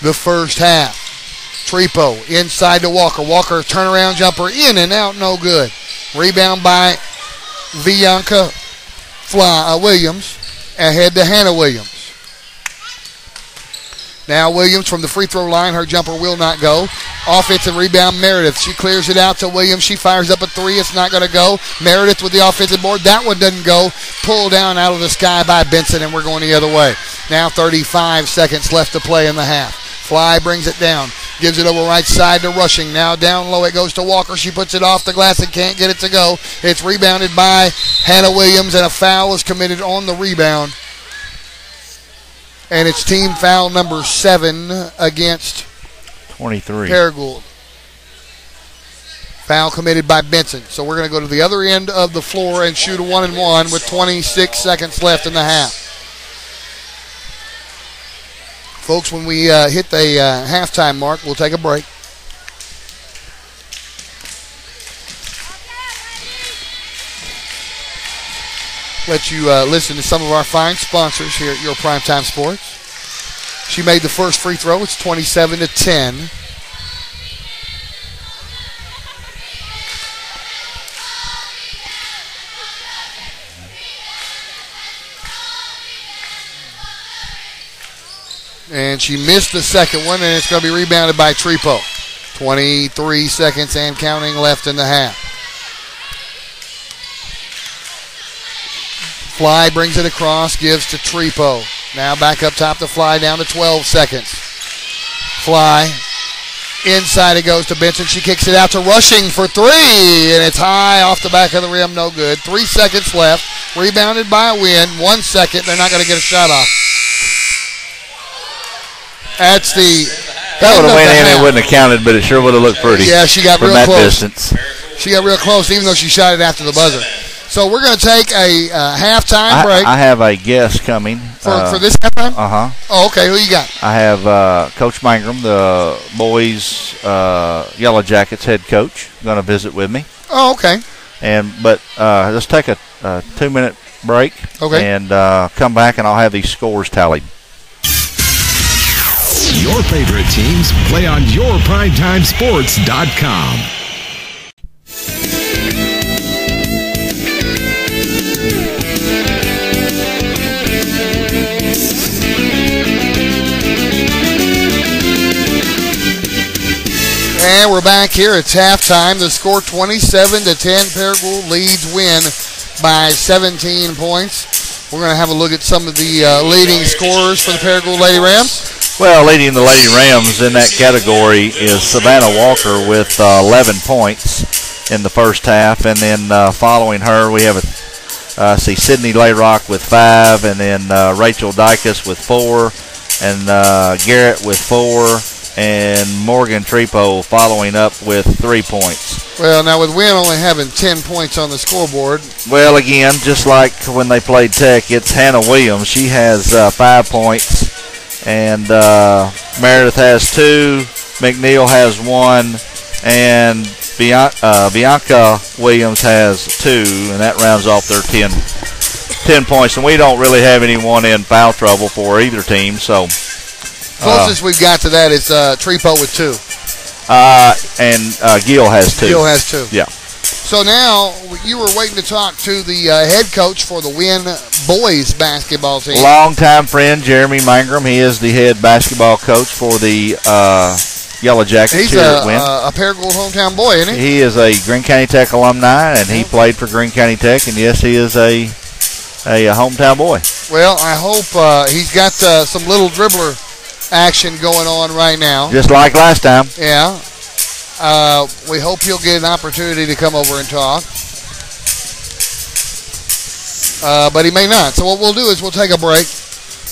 the first half. Trepo inside to Walker. Walker turnaround jumper in and out, no good. Rebound by Bianca Williams. Ahead to Hannah Williams. Now Williams from the free throw line. Her jumper will not go. Offensive rebound, Meredith. She clears it out to Williams. She fires up a three. It's not going to go. Meredith with the offensive board. That one doesn't go. Pulled down out of the sky by Benson, and we're going the other way. Now 35 seconds left to play in the half. Fly brings it down. Gives it over right side to Rushing. Now down low it goes to Walker. She puts it off the glass and can't get it to go. It's rebounded by Hannah Williams, and a foul is committed on the rebound. And it's team foul number 7 against 23. Paragould. Foul committed by Benson. So we're going to go to the other end of the floor and shoot a 1-and-1 with 26 seconds left in the half. Folks, when we hit the halftime mark, we'll take a break. Let you listen to some of our fine sponsors here at Your Primetime Sports. She made the first free throw. It's 27-10. And she missed the second one, and it's going to be rebounded by Trepo. 23 seconds and counting left in the half. Fly brings it across, gives to Trepo. Now back up top to Fly, down to 12 seconds. Fly, inside it goes to Benson. She kicks it out to Rushing for three, and it's high off the back of the rim, no good. 3 seconds left, rebounded by Wynne. 1 second, they're not going to get a shot off. That's the That would have went in and wouldn't have counted, but it sure would have looked pretty. Yeah, she got from real that close. Distance. She got real close, even though she shot it after the buzzer. So we're going to take a halftime break. I have a guest coming. For this halftime? Uh-huh. Oh, okay. Who you got? I have Coach Mangrum, the boys' Yellow Jackets head coach, going to visit with me. Oh, okay. But let's take a 2-minute break. Okay. And come back, and I'll have these scores tallied. Your favorite teams play on YourPrimetimeSports.com. And we're back here. It's halftime. The score 27-10. Paragould leads Wynne by 17 points. We're going to have a look at some of the leading scorers for the Paragould Lady Rams. Well, leading the Lady Rams in that category is Savannah Walker with 11 points in the first half. And then following her, we have Sydney Layrock with 5, and then Rachel Dykus with 4, and Garrett with 4, and Morgan Trepo following up with 3 points. Well, now with Wynne only having 10 points on the scoreboard. Well, again, just like when they played Tech, it's Hannah Williams. She has 5 points, and Meredith has 2, McNeil has 1, and Bianca Williams has 2, and that rounds off their 10 points. And we don't really have anyone in foul trouble for either team, so... Closest we've got to that is Trepo with 2. And Gill has 2. Gill has 2. Yeah. So now you were waiting to talk to the head coach for the Wynne boys basketball team. Longtime friend Jeremy Mangrum. He is the head basketball coach for the Yellow Jackets. He's here at Wynne. a Paragould hometown boy, isn't he? He is a Greene County Tech alumni, and he played for Greene County Tech. And yes, he is a hometown boy. Well, I hope he's got some little dribbler action going on right now. Just like last time. Yeah. We hope he'll get an opportunity to come over and talk. But he may not. So what we'll do is we'll take a break.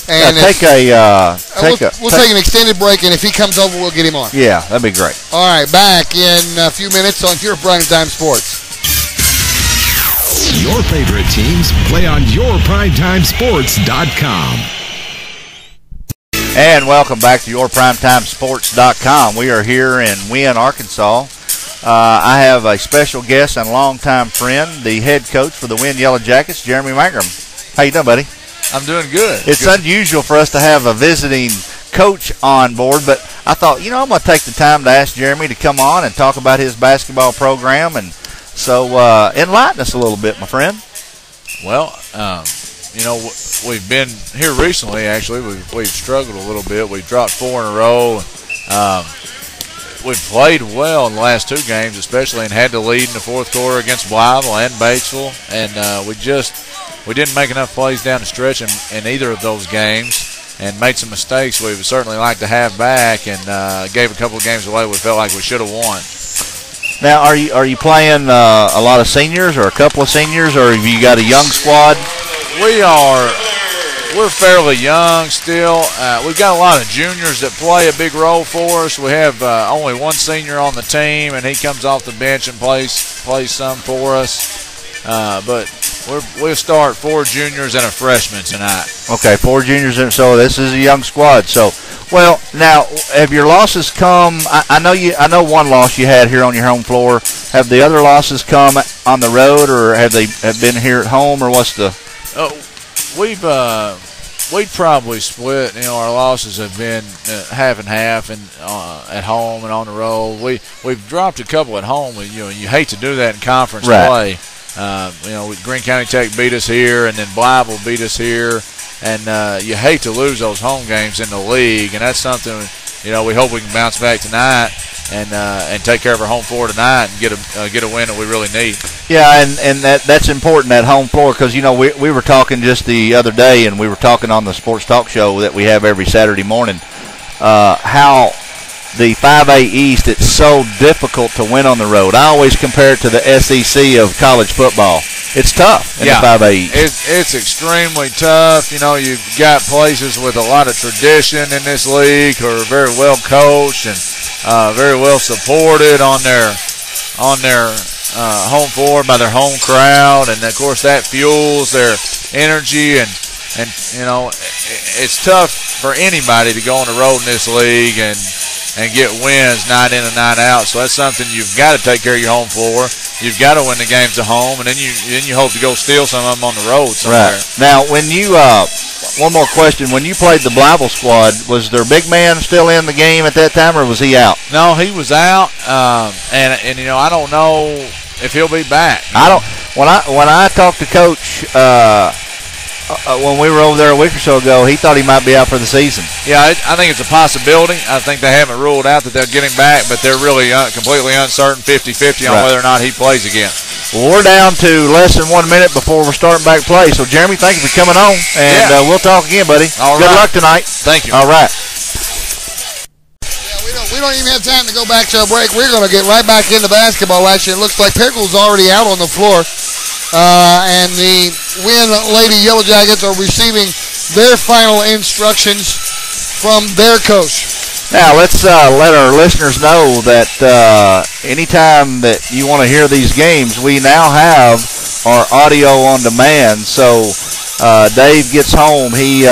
And we'll take an extended break, and if he comes over, we'll get him on. Yeah, that'd be great. All right, back in a few minutes on Your Primetime Sports. Your favorite teams play on YourPrimetimeSports.com. And welcome back to YourPrimetimeSports.com. We are here in Wynne, Arkansas. I have a special guest and longtime friend, the head coach for the Wynne Yellow Jackets, Jeremy Mangrum. How you doing, buddy? I'm doing good. It's unusual for us to have a visiting coach on board, but I thought, I'm going to take the time to ask Jeremy to come on and talk about his basketball program. And so enlighten us a little bit, my friend. Well, we've been here recently, actually. We've struggled a little bit. We've dropped 4 in a row. We've played well in the last 2 games, especially, and had to lead in the fourth quarter against Blytheville and Batesville. And we didn't make enough plays down the stretch in either of those games, and made some mistakes we would certainly like to have back, and gave a couple of games away we felt like we should have won. Now, are you playing a lot of seniors or a couple of seniors, or have you got a young squad? We're fairly young still. We've got a lot of juniors that play a big role for us. We have only one senior on the team, and he comes off the bench and plays some for us. But we'll start 4 juniors and a freshman tonight. Okay, 4 juniors, and so this is a young squad. So, well, now have your losses come? I know one loss you had here on your home floor. Have the other losses come on the road, or have been here at home, or what's the? We've probably split. Our losses have been half and half, and at home and on the road. We've dropped a couple at home. You hate to do that in conference play. Greene County Tech beat us here, and then Blytheville beat us here, and you hate to lose those home games in the league, and that's something we hope we can bounce back tonight and take care of our home floor tonight and get a win that we really need. Yeah, and that's important, that home floor, because we were talking just the other day, and we were talking on the sports talk show that we have every Saturday morning, how the 5A East, it's so difficult to win on the road. I always compare it to the SEC of college football. It's tough in the 5A East. It's extremely tough. You've got places with a lot of tradition in this league who are very well coached and very well supported on their home floor by their home crowd, and of course that fuels their energy and it's tough for anybody to go on the road in this league and get wins night in and night out. So that's something you've got to take care of your home floor. You've got to win the games at home, and then you hope to go steal some of them on the road somewhere. Right. Now, when you one more question: when you played the Blytheville squad, was their big man still in the game at that time, or was he out? No, he was out, and I don't know if he'll be back. I don't. When I talked to Coach. When we were over there a week or so ago, he thought he might be out for the season. Yeah, I think it's a possibility. I think they haven't ruled out that they'll get him back, but they're really completely uncertain, 50-50 on whether or not he plays again. Well, we're down to less than 1 minute before we're starting back play. So, Jeremy, thank you for coming on, and we'll talk again, buddy. All Good right. luck tonight. Thank you. All right. We don't even have time to go back to a break. We're going to get right back into basketball action. It looks like Paragould's already out on the floor. And the Wynne Lady Yellowjackets are receiving their final instructions from their coach. Now, let's let our listeners know that anytime that you want to hear these games, we now have our audio on demand. So Dave gets home. He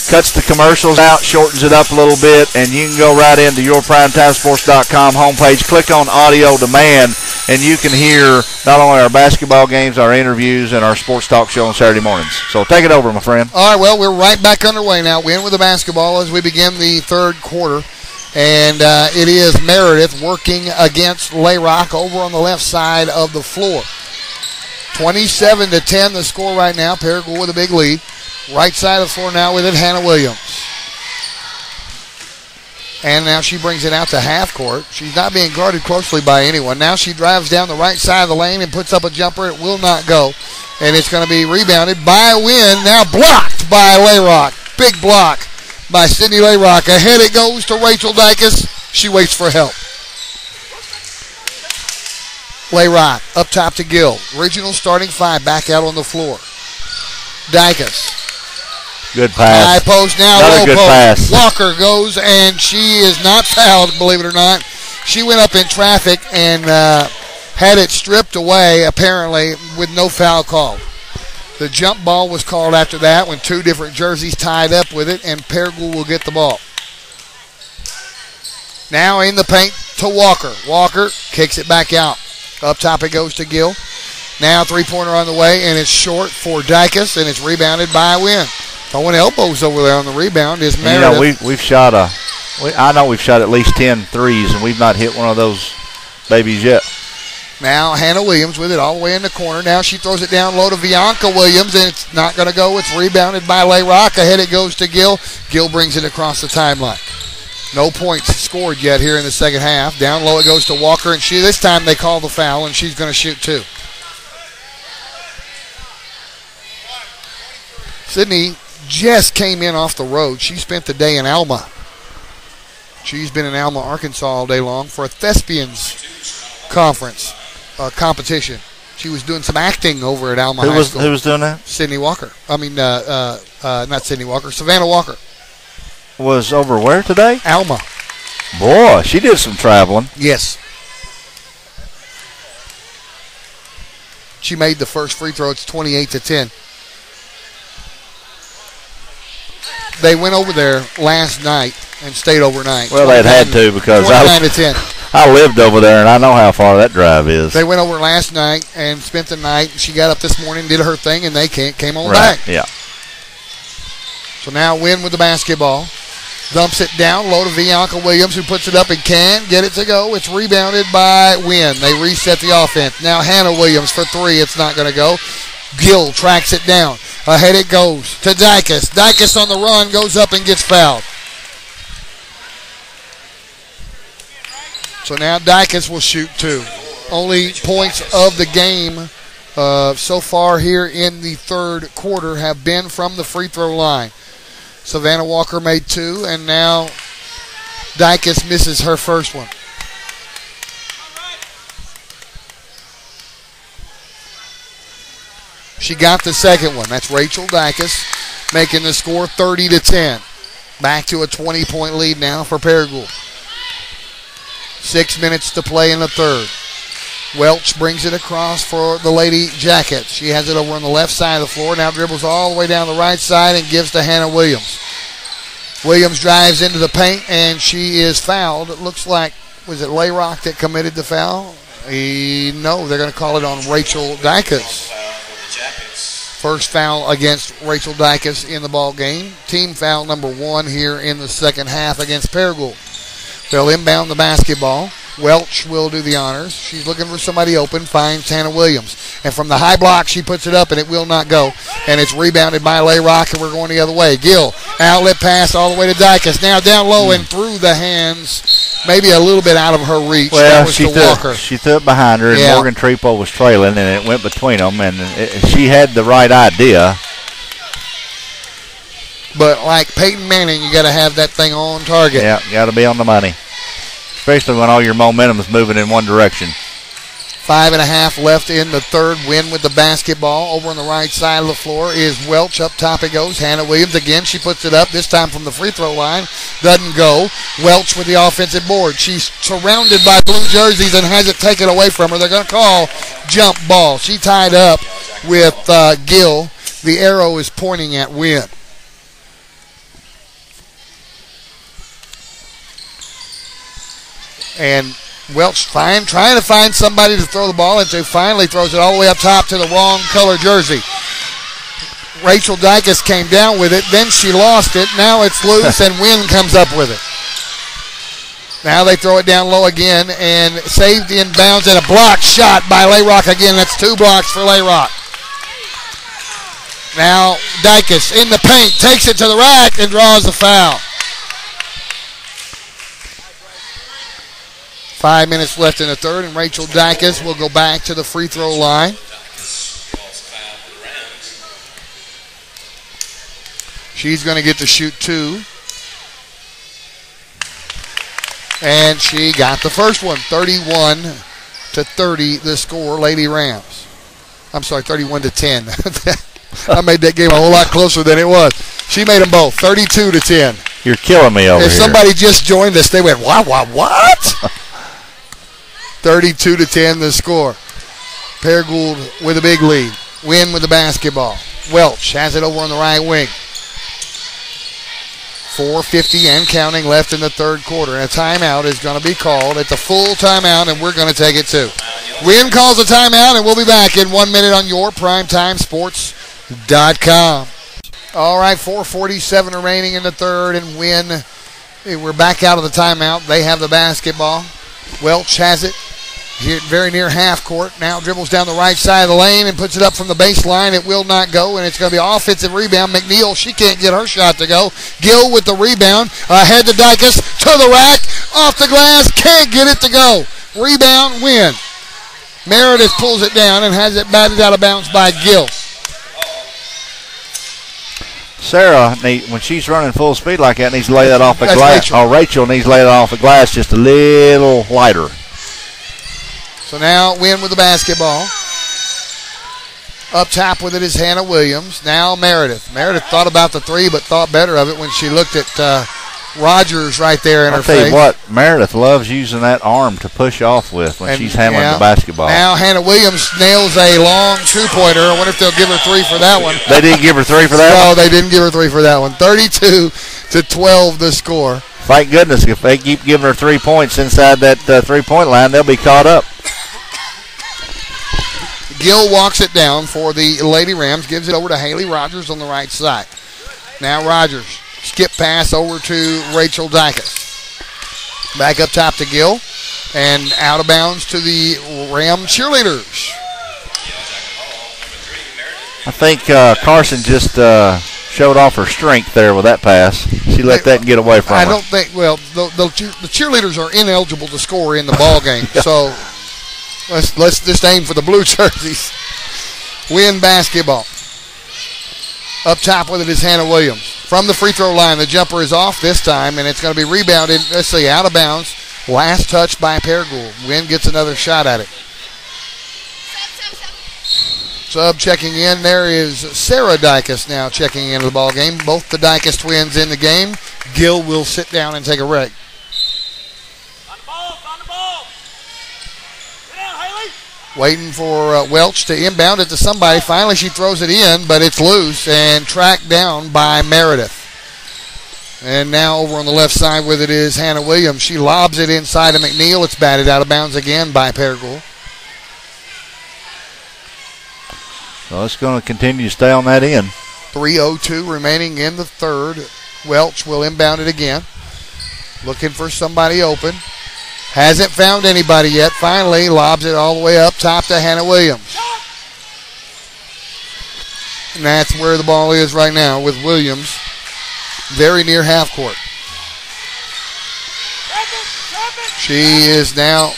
cuts the commercials out, shortens it up a little bit, and you can go right into YourPrimetimeSports.com homepage, click on audio demand, and you can hear not only our basketball games, our interviews, and our sports talk show on Saturday mornings. So take it over, my friend. All right, well, we're right back underway now. Wynne with the basketball as we begin the third quarter. And it is Meredith working against Layrock over on the left side of the floor. 27-10 the score right now. Paragould with a big lead. Right side of the floor now with it, Hannah Williams. And now she brings it out to half court. She's not being guarded closely by anyone. Now she drives down the right side of the lane and puts up a jumper. It will not go. And it's going to be rebounded by Wynne. Now blocked by Layrock. Big block by Sydney Layrock. Ahead it goes to Rachel Dykes. She waits for help. Layrock up top to Gill. Original starting five back out on the floor. Dykes. Good pass. High post now. Another low good post. pass. Walker goes, and she is not fouled, believe it or not. She went up in traffic and had it stripped away, apparently, with no foul call. The jump ball was called after that when two different jerseys tied up with it, and Paragould will get the ball. Now in the paint to Walker. Walker kicks it back out. Up top it goes to Gill. Now three-pointer on the way, and it's short for Dykes, and it's rebounded by Wynne. Throwing elbows over there on the rebound is Meredith. We've shot I know we've shot at least 10 threes, and we've not hit one of those babies yet. Now Hannah Williams with it all the way in the corner. Now she throws it down low to Bianca Williams, and it's not going to go. It's rebounded by Layrock. Ahead it goes to Gill. Gill brings it across the timeline. No points scored yet here in the second half. Down low it goes to Walker, and this time they call the foul, and she's going to shoot two. Sydney just came in off the road. She spent the day in Alma. She's been in Alma, Arkansas all day long for a thespians conference, competition. She was doing some acting over at Alma High School. Who was doing that? Sydney Walker. I mean, not Sydney Walker, Savannah Walker. Was over where today? Alma. Boy, she did some traveling. Yes. She made the first free throw. It's 28-10. They went over there last night and stayed overnight. Well, they had to because I lived over there and I know how far that drive is. They went over last night and spent the night. She got up this morning, did her thing, and they came on back. Yeah. So now Wynne with the basketball. Dumps it down low to Bianca Williams, who puts it up and can get it to go. It's rebounded by Wynne. They reset the offense. Now Hannah Williams for three. It's not going to go. Gill tracks it down. Ahead it goes to Dykes. Dykes on the run, goes up and gets fouled. So now Dykes will shoot 2. Only points of the game so far here in the third quarter have been from the free throw line. Savannah Walker made 2, and now Dykes misses her first one. She got the second one. That's Rachel Dykes making the score 30-10. Back to a 20-point lead now for Paragould. 6 minutes to play in the third. Welch brings it across for the Lady Jackets. She has it over on the left side of the floor. Now dribbles all the way down the right side and gives to Hannah Williams. Williams drives into the paint, and she is fouled. It looks like, was it Layrock that committed the foul? No, they're going to call it on Rachel Dykes. First foul against Rachel Dykes in the ball game. Team foul number 1 here in the second half against Paragould. They'll inbound the basketball. Welch will do the honors. She's looking for somebody open, finds Hannah Williams. And from the high block, she puts it up, and it will not go. And it's rebounded by Layrock, and we're going the other way. Gill, outlet pass all the way to Dykes. Now down low and through the hands, maybe a little bit out of her reach. Well, she threw it behind her, and Morgan Trepo was trailing, and it went between them, and she had the right idea. But like Peyton Manning, you got to have that thing on target. Yeah, got to be on the money. Especially when all your momentum is moving in one direction. 5.5 left in the third. Wynne with the basketball. Over on the right side of the floor is Welch. Up top it goes. Hannah Williams again. She puts it up, this time from the free throw line. Doesn't go. Welch with the offensive board. She's surrounded by blue jerseys and has it taken away from her. They're going to call jump ball. She tied up with Gill. The arrow is pointing at Wynne. And Welch trying to find somebody to throw the ball into. Finally throws it all the way up top to the wrong color jersey. Rachel Dykes came down with it. Then she lost it. Now it's loose, and Wynne comes up with it. Now they throw it down low again, and saved in bounds, and a block shot by Layrock again. That's 2 blocks for Layrock. Now Dykes in the paint, takes it to the rack, and draws the foul. 5 minutes left in the third, and Rachel Dykes will go back to the free throw line. She's going to get to shoot 2. And she got the first one. 31-30 the score, Lady Rams. I'm sorry, 31-10. I made that game a whole lot closer than it was. She made them both, 32-10. You're killing me over here. If somebody just joined us, they went, what? 32-10 the score. Paragould with a big lead. Wynne with the basketball. Welch has it over on the right wing. 4:50 and counting left in the third quarter. And a timeout is going to be called. It's a full timeout, and we're going to take it too. Wynne calls a timeout, and we'll be back in 1 minute on YourPrimetimeSports.com. All right, 4:47 remaining in the third, and Wynne, we're back out of the timeout. They have the basketball. Welch has it here very near half court. Now dribbles down the right side of the lane and puts it up from the baseline. It will not go, and it's going to be an offensive rebound. McNeil, she can't get her shot to go. Gill with the rebound. Ahead to Dykes, to the rack, off the glass, can't get it to go. Rebound, Wynne. Meredith pulls it down and has it batted out of bounds by Gill. Sarah, when she's running full speed like that, needs to lay that off the glass. Rachel needs to lay that off the glass just a little lighter. So now Wynne with the basketball. Up top with it is Hannah Williams. Now Meredith. Meredith thought about the three, but thought better of it when she looked at Rogers right there in her face. I'll tell you what, Meredith loves using that arm to push off with when she's handling the basketball. Now Hannah Williams nails a long two-pointer. I wonder if they'll give her 3 for that one. They didn't give her 3 for that one? No, they didn't give her 3 for that one. 32-12 the score. Thank goodness, if they keep giving her 3 points inside that 3-point line, they'll be caught up. Gill walks it down for the Lady Rams, gives it over to Haley Rogers on the right side. Now Rogers, skip pass over to Rachel Dykes. Back up top to Gill, and out of bounds to the Ram cheerleaders. I think Carson just showed off her strength there with that pass. She let that get away from her. I don't think. Well, the cheerleaders are ineligible to score in the ball game, so let's just aim for the blue jerseys. Wynne basketball. Up top with it is Hannah Williams. From the free throw line, the jumper is off this time, and it's going to be rebounded. Let's see, out of bounds. Last touch by Paragould. Wynne gets another shot at it. Sub checking in there is Sarah Dykus now checking into the ball game. Both the Dykus twins in the game. Gill will sit down and take a break. On the ball. Get down, Haley. Waiting for Welch to inbound it to somebody. Finally, she throws it in, but it's loose and tracked down by Meredith. And now over on the left side with it is Hannah Williams. She lobs it inside to McNeil. It's batted out of bounds again by Paragould. So it's going to continue to stay on that end. 3:02 remaining in the third. Welch will inbound it again. Looking for somebody open. Hasn't found anybody yet. Finally lobs it all the way up top to Hannah Williams. And that's where the ball is right now with Williams very near half court. She is now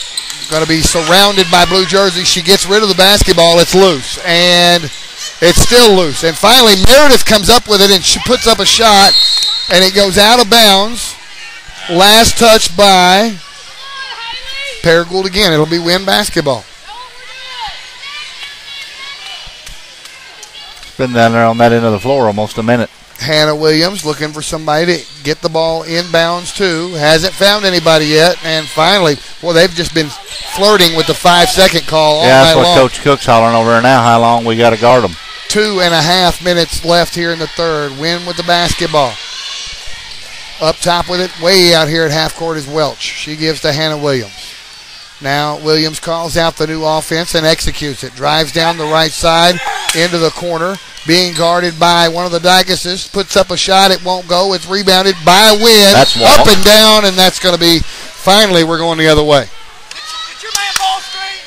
going to be surrounded by blue jerseys. She gets rid of the basketball. It's loose. And it's still loose. And finally Meredith comes up with it and she puts up a shot. And it goes out of bounds. Last touch by Paragould again. It'll be Wynne basketball. It's been down there on that end of the floor almost a minute. Hannah Williams looking for somebody to get the ball inbounds too. Hasn't found anybody yet. And finally, well, they've just been flirting with the 5-second call all night long. Yeah, that's what Coach Cook's hollering over there now. How long we got to guard them. 2.5 minutes left here in the third. Wynne with the basketball. Up top with it, way out here at half court is Welch. She gives to Hannah Williams. Now Williams calls out the new offense and executes it. Drives down the right side into the corner. Being guarded by one of the Dykuses. Puts up a shot. It won't go. It's rebounded by Wynne. That's up and down, and that's going to be, finally, we're going the other way. Get your man ball straight.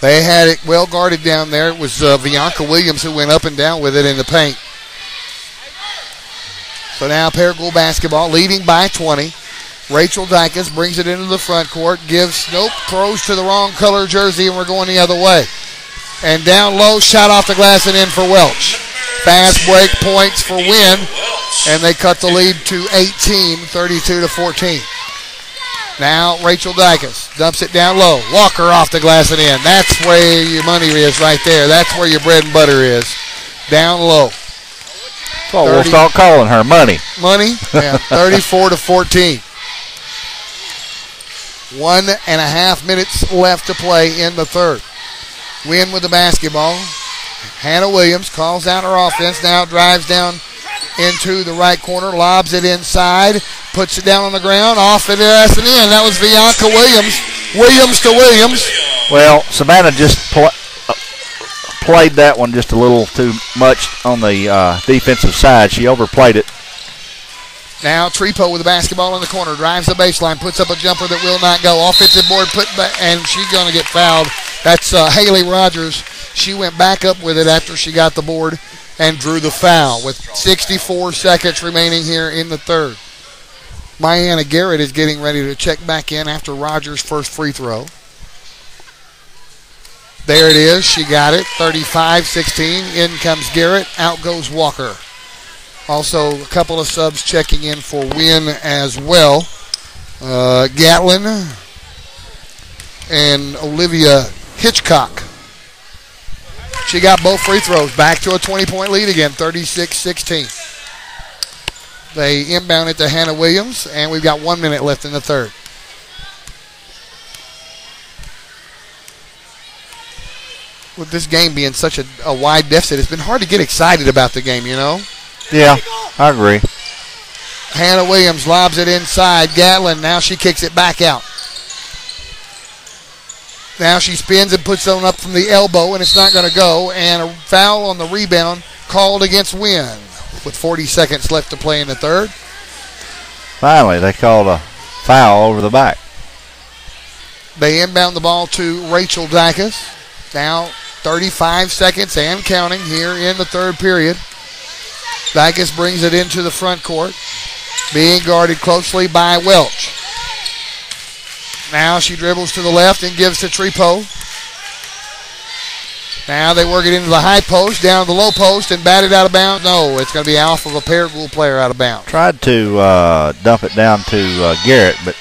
They had it well guarded down there. It was Bianca Williams who went up and down with it in the paint. So now Paragould basketball leading by 20. Rachel Dykus brings it into the front court. Throws to the wrong color jersey, and we're going the other way. And down low, shot off the glass and in for Welch. Fast break points for Wynne, and they cut the lead to 18, 32-14. Now Rachel Dykus dumps it down low. Walker off the glass and in. That's where your money is right there. That's where your bread and butter is. Down low. So we'll start calling her money. Money? Yeah, 34-14. 1.5 minutes left to play in the third. Wynne with the basketball. Hannah Williams calls out her offense. Now drives down into the right corner. Lobs it inside. Puts it down on the ground. Off it and in. That was Bianca Williams. Williams to Williams. Well, Savannah just played that one just a little too much on the defensive side. She overplayed it. Now Trepo with the basketball in the corner. Drives the baseline. Puts up a jumper that will not go. Offensive board put back, and she's going to get fouled. That's Haley Rogers. She went back up with it after she got the board and drew the foul with 64 seconds remaining here in the third. Myanna Garrett is getting ready to check back in after Rogers' first free throw. There it is. She got it. 35-16. In comes Garrett. Out goes Walker. Also, a couple of subs checking in for Wynne as well. Gatlin and Olivia Hitchcock. She got both free throws. Back to a 20-point lead again, 36-16. They inbound it to Hannah Williams, and we've got 1 minute left in the third. With this game being such a wide deficit, it's been hard to get excited about the game, you know? Yeah, I agree. Hannah Williams lobs it inside. Gatlin, now she kicks it back out. Now she spins and puts it up from the elbow, and it's not going to go. And a foul on the rebound called against Wynne with 40 seconds left to play in the third. Finally, they called a foul over the back. They inbound the ball to Rachel Dykus. Now 35 seconds and counting here in the third period. Dykes brings it into the front court, being guarded closely by Welch. Now she dribbles to the left and gives to Trepo. Now they work it into the high post, down the low post, and bat it out of bounds. No, it's going to be off of a Paragould player out of bounds. Tried to dump it down to Garrett, but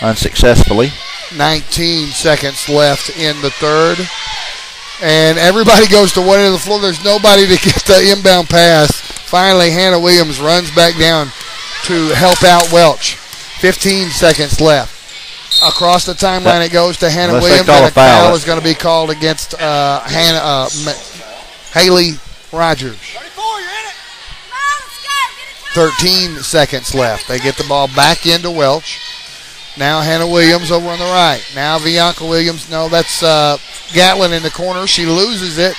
unsuccessfully. 19 seconds left in the third. And everybody goes to one end of the floor. There's nobody to get the inbound pass. Finally, Hannah Williams runs back down to help out Welch. 15 seconds left. Across the timeline it goes to Hannah Williams, and a foul is going to be called against Haley Rogers. 13 seconds left. They get the ball back into Welch. Now Hannah Williams over on the right. Now Bianca Williams. No, that's Gatlin in the corner. She loses it.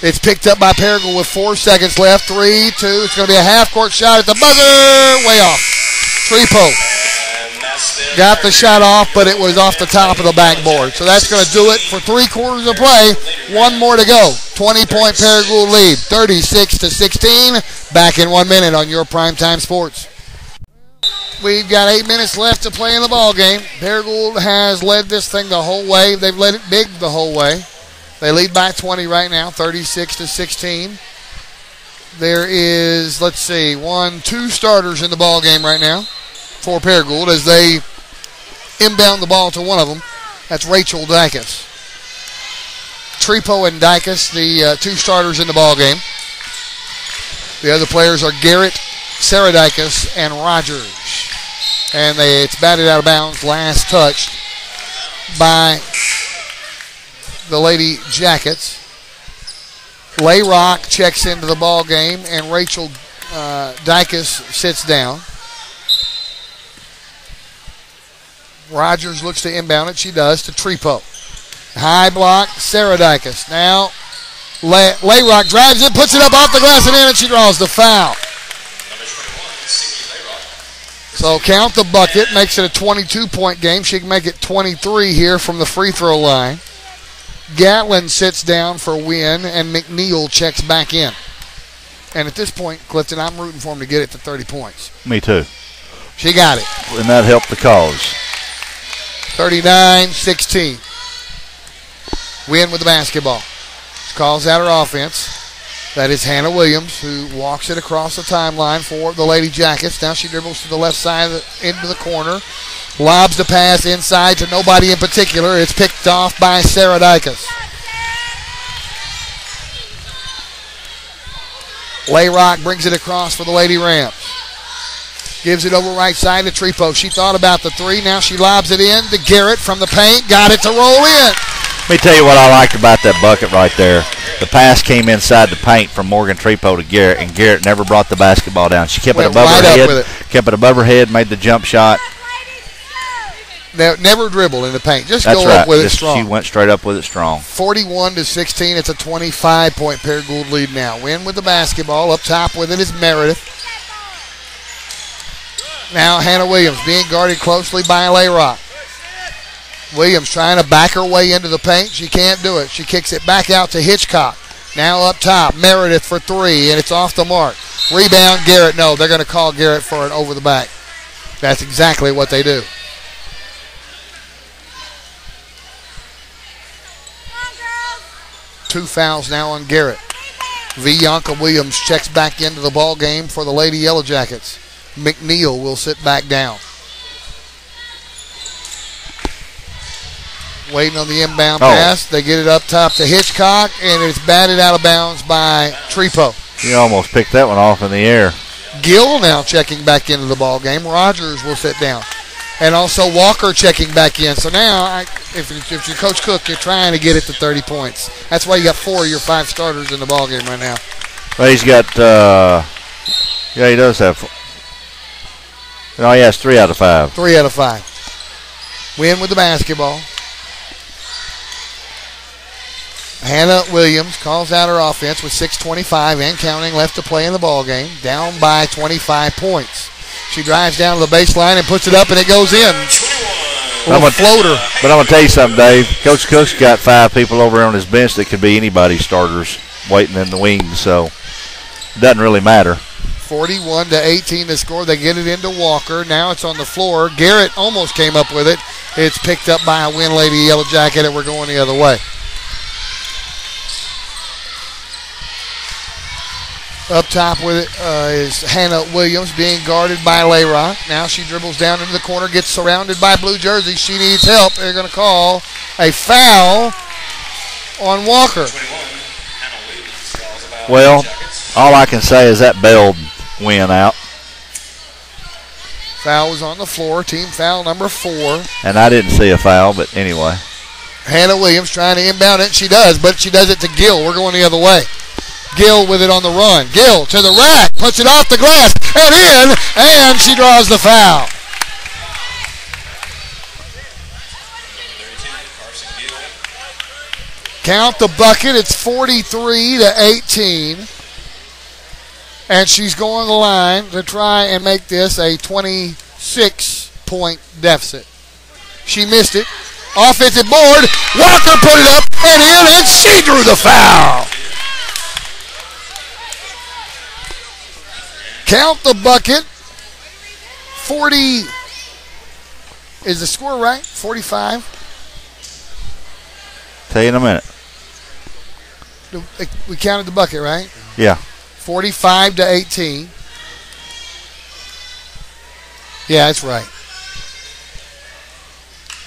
It's picked up by Paragould with 4 seconds left. 3, 2. It's going to be a half-court shot at the buzzer. Way off. Trepo got the shot off, but it was off the top of the backboard. So that's going to do it for 3 quarters of play. 1 more to go. 20-point Paragould lead, 36-16. Back in 1 minute on your Primetime Sports. We've got 8 minutes left to play in the ball game. Paragould has led this thing the whole way. They've led it big the whole way. They lead by 20 right now, 36-16. There is, let's see, 2 starters in the ball game right now for Paragould as they inbound the ball to one of them. That's Rachel Dykes. Trepo and Dykes, the 2 starters in the ball game. The other players are Garrett, Sarah Dykes, and Rogers. And it's batted out of bounds, last touched by the Lady Jackets. Layrock checks into the ball game, and Rachel Dykes sits down. Rogers looks to inbound it. She does to Trepo. High block, Sarah Dykes. Now Layrock drives it, puts it up off the glass and in, and she draws the foul. So count the bucket, makes it a 22-point game. She can make it 23 here from the free throw line. Gatlin sits down for Wynne, and McNeil checks back in. And at this point, Clifton, I'm rooting for him to get it to 30 points. Me too. She got it. And that helped the cause. 39-16. Wynne with the basketball. She calls out her offense. That is Hannah Williams, who walks it across the timeline for the Lady Jackets. Now she dribbles to the left side into the corner. Lobs the pass inside to nobody in particular. It's picked off by Sarah Dykes. Layrock brings it across for the Lady Rams. Gives it over right side to Trepo. She thought about the 3. Now she lobs it in to Garrett from the paint. Got it to roll in. Let me tell you what I liked about that bucket right there. The pass came inside the paint from Morgan Trepo to Garrett, and Garrett never brought the basketball down. She kept it above her head. Kept it above her head, made the jump shot. Never dribble in the paint. Just That's go right. up with it strong. She went straight up with it strong. 41-16. It's a 25-point Paragould lead now. Wynne with the basketball. Up top with it is Meredith. Now Hannah Williams being guarded closely by Layrock. Williams trying to back her way into the paint. She can't do it. She kicks it back out to Hitchcock. Now up top, Meredith for 3, and it's off the mark. Rebound, Garrett. No, they're going to call Garrett for an over the back. That's exactly what they do. Two fouls now on Garrett. Bianca Williams checks back into the ball game for the Lady Yellowjackets. McNeil will sit back down. Waiting on the inbound pass. They get it up top to Hitchcock, and it's batted out of bounds by Trepo. You almost picked that one off in the air. Gill now checking back into the ball game. Rogers will sit down. And also Walker checking back in. So now, if you're Coach Cook, you're trying to get it to 30 points. That's why you got 4 of your 5 starters in the ball game right now. Well, he's got, he does have, no, he has 3 out of 5. 3 out of 5. Wynne with the basketball. Hannah Williams calls out her offense with 6:25 and counting left to play in the ball game. Down by 25 points. She drives down to the baseline and puts it up, and it goes in. little floater. But I'm going to tell you something, Dave. Coach Cook's got 5 people over on his bench that could be anybody's starters waiting in the wings, so it doesn't really matter. 41-18 the score. They get it into Walker. Now it's on the floor. Garrett almost came up with it. It's picked up by a Wynne Lady Yellowjacket, and we're going the other way. Up top with it is Hannah Williams being guarded by Layrock. Now she dribbles down into the corner, gets surrounded by blue jerseys. She needs help. They're going to call a foul on Walker. Well, all I can say is that bailed Wynne out. Foul was on the floor. Team foul number 4. And I didn't see a foul, but anyway. Hannah Williams trying to inbound it. She does, but she does it to Gill. We're going the other way. Gill with it on the run. Gill to the rack. Puts it off the glass and in, and she draws the foul. Count the bucket. It's 43-18. And she's going to the line to try and make this a 26-point deficit. She missed it. Offensive board. Walker put it up and in, and she drew the foul. Count the bucket. 40. Is the score right? 45? Tell you in a minute. We counted the bucket, right? Yeah. 45-18. Yeah, that's right.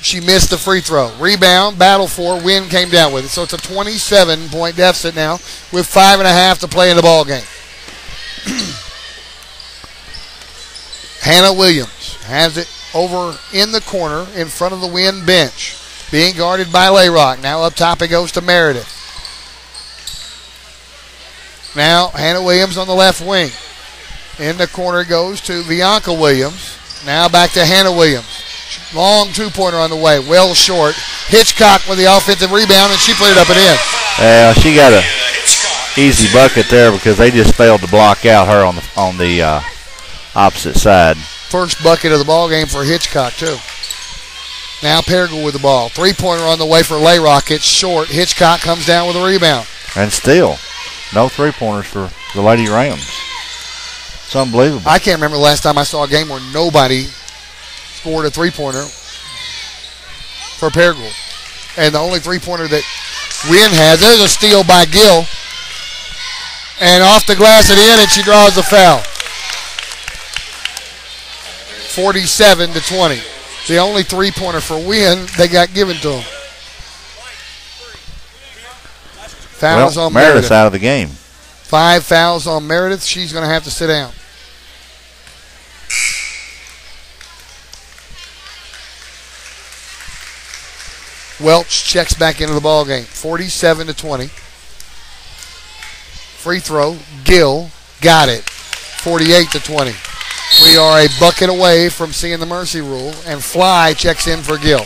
She missed the free throw. Rebound, battle for, Wynne came down with it. So it's a 27-point deficit now with 5.5 to play in the ball game. Hannah Williams has it over in the corner in front of the Wynne bench. Being guarded by Layrock. Now up top it goes to Meredith. Now Hannah Williams on the left wing. In the corner goes to Bianca Williams. Now back to Hannah Williams. Long two-pointer on the way. Well short. Hitchcock with the offensive rebound, and she put it up and in. Yeah, she got a easy bucket there because they just failed to block out her on the opposite side. First bucket of the ball game for Hitchcock, too. Now Paragould with the ball. Three-pointer on the way for Layrock. It's short. Hitchcock comes down with a rebound. And still, no three-pointers for the Lady Rams. It's unbelievable. I can't remember the last time I saw a game where nobody scored a three-pointer for Paragould. And the only three-pointer that Wynne has, there's a steal by Gill. And off the glass and in, and she draws the foul. 47-20. The only three-pointer for Wynne they got given to him. Fouls on Meredith's out of the game. 5 fouls on Meredith. She's going to have to sit down. Welch checks back into the ball game. 47-20. Free throw. Gill got it. 48-20. We are a bucket away from seeing the mercy rule, and Fly checks in for Gill.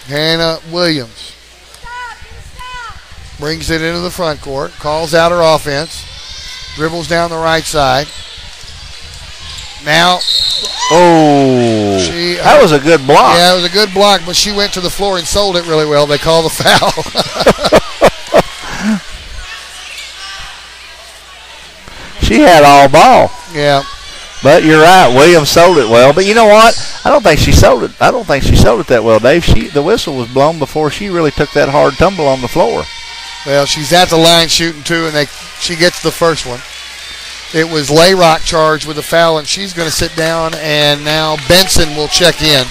Hannah Williams brings it into the front court, calls out her offense, dribbles down the right side. Now, that was a good block. Yeah, it was a good block, but she went to the floor and sold it really well. They call the foul. She had all ball. Yeah. But you're right, Williams sold it well. But you know what? I don't think she sold it that well, Dave. The whistle was blown before she really took that hard tumble on the floor. Well, she's at the line shooting too, and she gets the first one. It was Layrock charged with a foul, and she's going to sit down, and now Benson will check in.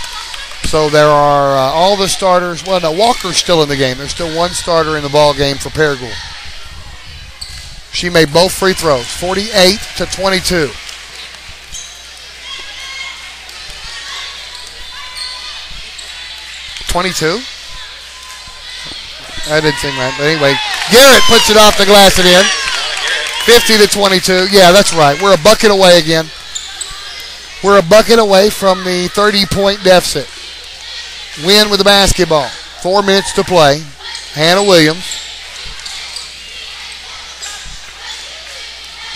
So there are all the starters. Well, no, Walker's still in the game. There's still one starter in the ball game for Paragould. She made both free throws, 48-22. That didn't seem right. But anyway, Garrett puts it off the glass and in. 50-22. Yeah, that's right. We're a bucket away again. We're a bucket away from the 30-point deficit. Wynne with the basketball. 4 minutes to play. Hannah Williams.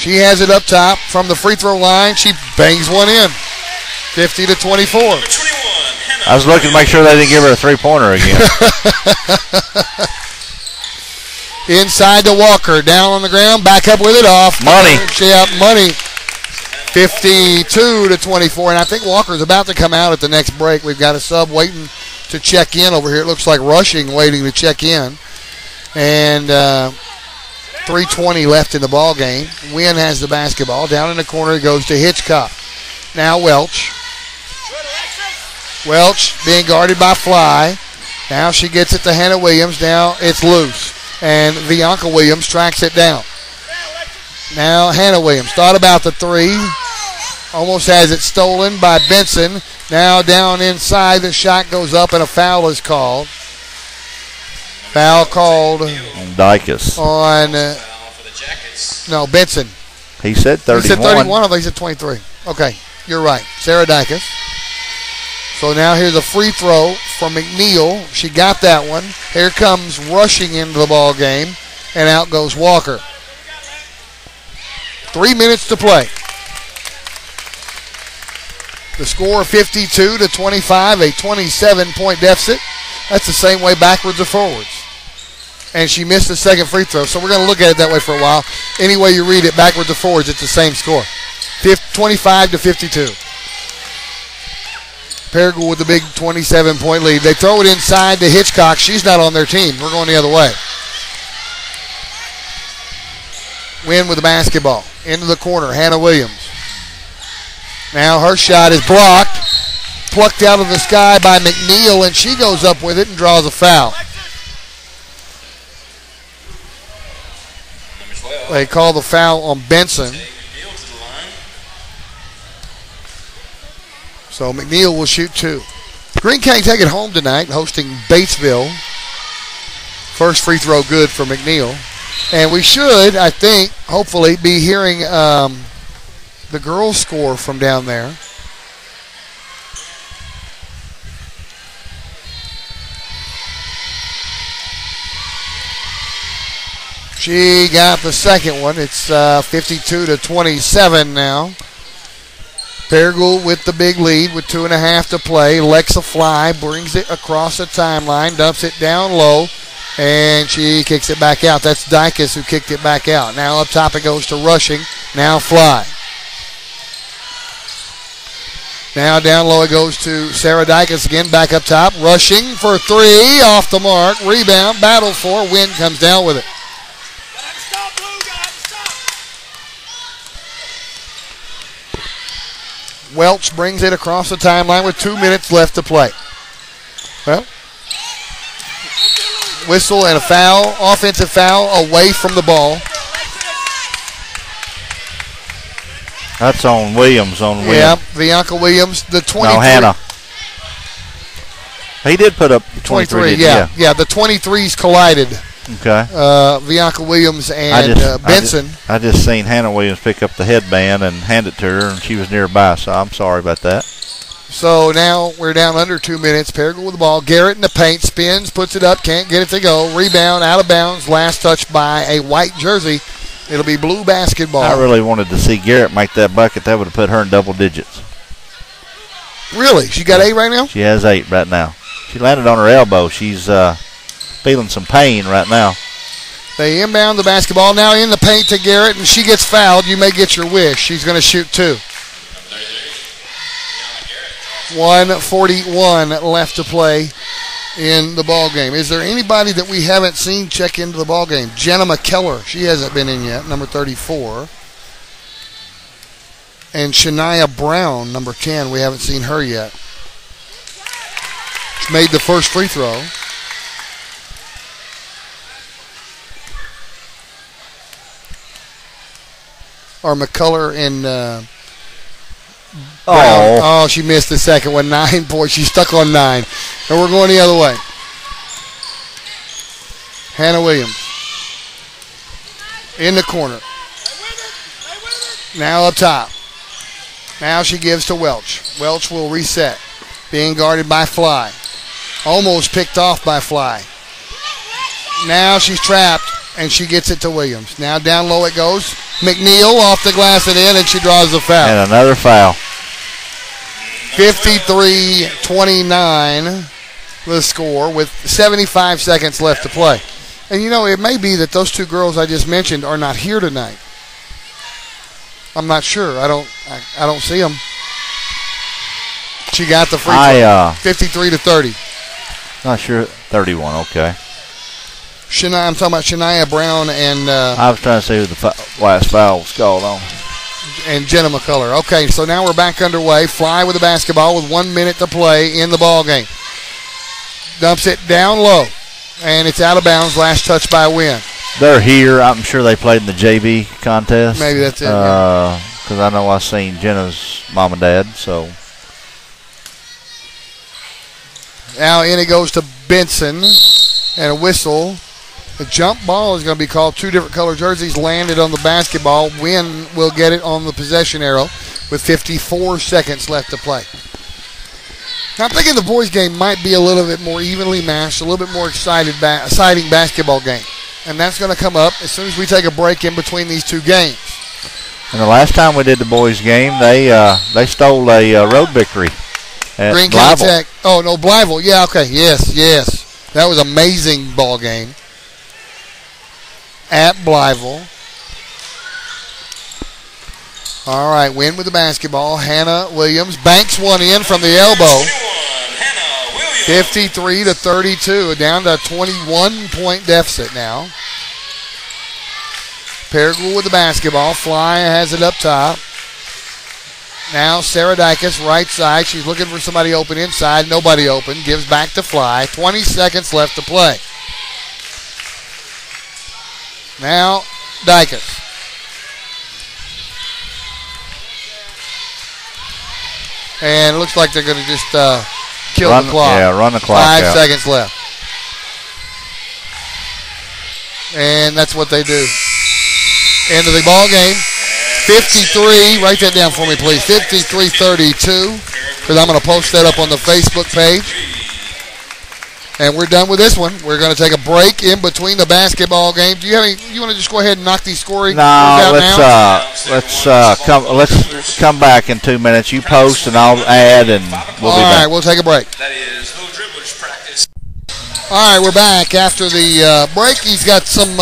She has it up top from the free throw line. She bangs one in. 50-24. I was looking to make sure they didn't give her a three-pointer again. Inside to Walker. Down on the ground. Back up with it. Off. Money. She out money. 52-24. And I think Walker's about to come out at the next break. We've got a sub waiting to check in over here. It looks like Rushing waiting to check in. And 3:20 left in the ball game. Wynne has the basketball. Down in the corner it goes to Hitchcock. Now Welch. Welch being guarded by Fly. Now she gets it to Hannah Williams. Now it's loose. And Bianca Williams tracks it down. Now Hannah Williams thought about the three. Almost has it stolen by Benson. Now down inside. The shot goes up and a foul is called. Foul called Dicus. On no, Benson. He said 31. He said 31. I think he said 23. Okay, you're right. Sarah Dicus. So now here's a free throw from McNeil. She got that one. Here comes Rushing into the ball game, and out goes Walker. 3 minutes to play. The score 52-25, a 27-point deficit. That's the same way backwards or forwards. And she missed the second free throw, so we're going to look at it that way for a while. Any way you read it, backwards or forwards, it's the same score. 25-52. Paragould with the big 27-point lead. They throw it inside to Hitchcock. She's not on their team. We're going the other way. Wynne with the basketball. Into the corner, Hannah Williams. Now her shot is blocked. Plucked out of the sky by McNeil, and she goes up with it and draws a foul. They call the foul on Benson. So McNeil will shoot two. Green King take it home tonight, hosting Batesville. First free throw good for McNeil. And we should, I think, hopefully, be hearing the girls' score from down there. She got the second one. It's 52-27 now. Paragould with the big lead with 2.5 to play. Lexa Fly brings it across the timeline, dumps it down low, and she kicks it back out. That's Dicus who kicked it back out. Now up top it goes to Rushing. Now Fly. Now down low it goes to Sarah Dicus again, back up top. Rushing for three, off the mark. Rebound, battle for. Wynne comes down with it. Welch brings it across the timeline with 2 minutes left to play. Well, whistle and a foul, offensive foul away from the ball. That's on Williams. Yeah, Bianca Williams, the 23. No, Hannah. He did put up 23. Yeah, the 23s collided. Okay. Bianca Williams and Benson. I just seen Hannah Williams pick up the headband and hand it to her, and she was nearby, so I'm sorry about that. So now we're down under 2 minutes. Paragould with the ball. Garrett in the paint. Spins, puts it up, can't get it to go. Rebound, out of bounds. Last touch by a white jersey. It'll be blue basketball. I really wanted to see Garrett make that bucket. That would have put her in double digits. Really? She got 8 right now? She has 8 right now. She landed on her elbow. She's feeling some pain right now. They inbound the basketball. Now in the paint to Garrett, and she gets fouled. You may get your wish. She's going to shoot 2. 1:41 left to play in the ball game. Is there anybody that we haven't seen check into the ball game? Jenna McKellar. She hasn't been in yet, number 34. And Shania Brown, number 10. We haven't seen her yet. She made the first free throw. Or McCullough and Brown. Oh, she missed the second one. 9 points. She's stuck on 9. And we're going the other way. Hannah Williams. In the corner. Now up top. Now she gives to Welch. Welch will reset. Being guarded by Fly. Almost picked off by Fly. Now she's trapped, and she gets it to Williams. Now down low it goes. McNeil off the glass and in, and she draws the foul. And another foul. 53-29 the score with 75 seconds left to play. And, it may be that those two girls I just mentioned are not here tonight. I'm not sure. I don't see them. She got the free throw. 53-30. Not sure. 31, okay. I'm talking about Shania Brown and... I was trying to see who the last foul was called on. And Jenna McCullough. Okay, so now we're back underway. Fly with the basketball with 1 minute to play in the ball game. Dumps it down low, and it's out of bounds. Last touch by Wynne. They're here. I'm sure they played in the JV contest. Maybe that's it. Because I know I've seen Jenna's mom and dad. So now in it goes to Benson, and a whistle. The jump ball is going to be called. Two different color jerseys landed on the basketball. Wynne will get it on the possession arrow with 54 seconds left to play. Now, I'm thinking the boys' game might be a little bit more evenly matched, a little bit more exciting basketball game. And that's going to come up as soon as we take a break in between these two games. And the last time we did the boys' game, they stole a road victory at Green Blyville. County Tech. Oh, no, Blyville. Yeah, okay. Yes. That was an amazing ball game at Blyville. All right, Wynne with the basketball. Hannah Williams banks one in from the elbow. 53-32, down to a 21-point deficit now. Paragould with the basketball. Fly has it up top. Now Sarah Dykes, right side. She's looking for somebody open inside. Nobody open. Gives back to Fly. 20 seconds left to play. Now Dykes. And it looks like they're going to just kill the clock. Yeah, run the clock 5 out. seconds left. And that's what they do. End of the ball game. 53. Write that down for me, please. 53-32. Because I'm going to post that up on the Facebook page. And we're done with this one. We're going to take a break in between the basketball game. Do you have any? You want to just go ahead and knock these scoring out now? Let's come back in 2 minutes. You post and I'll add, and we'll be back. All right, we'll take a break. That is no dribblers practice. All right, we're back after the break. He's got some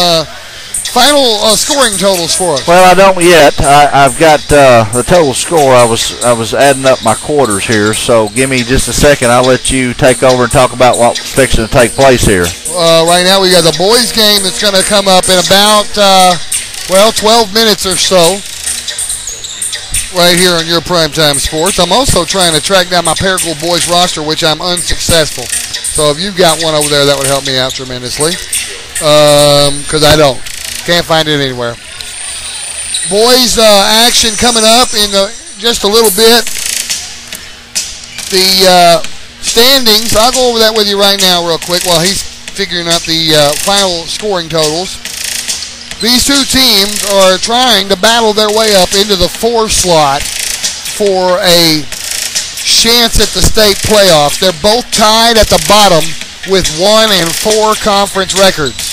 final scoring totals for us. Well, I don't yet. I've got the total score. I was adding up my quarters here, so give me just a second. I'll let you take over and talk about what's fixing to take place here. Right now we got the boys' game that's going to come up in about 12 minutes or so. Right here on Your Primetime Sports. I'm also trying to track down my Paragould boys roster, which I'm unsuccessful. So if you've got one over there, that would help me out tremendously. Because I don't. Can't find it anywhere. Boys action coming up in just a little bit. The standings, I'll go over that with you right now real quick while he's figuring out the final scoring totals. These two teams are trying to battle their way up into the 4 slot for a chance at the state playoffs. They're both tied at the bottom with 1 and 4 conference records.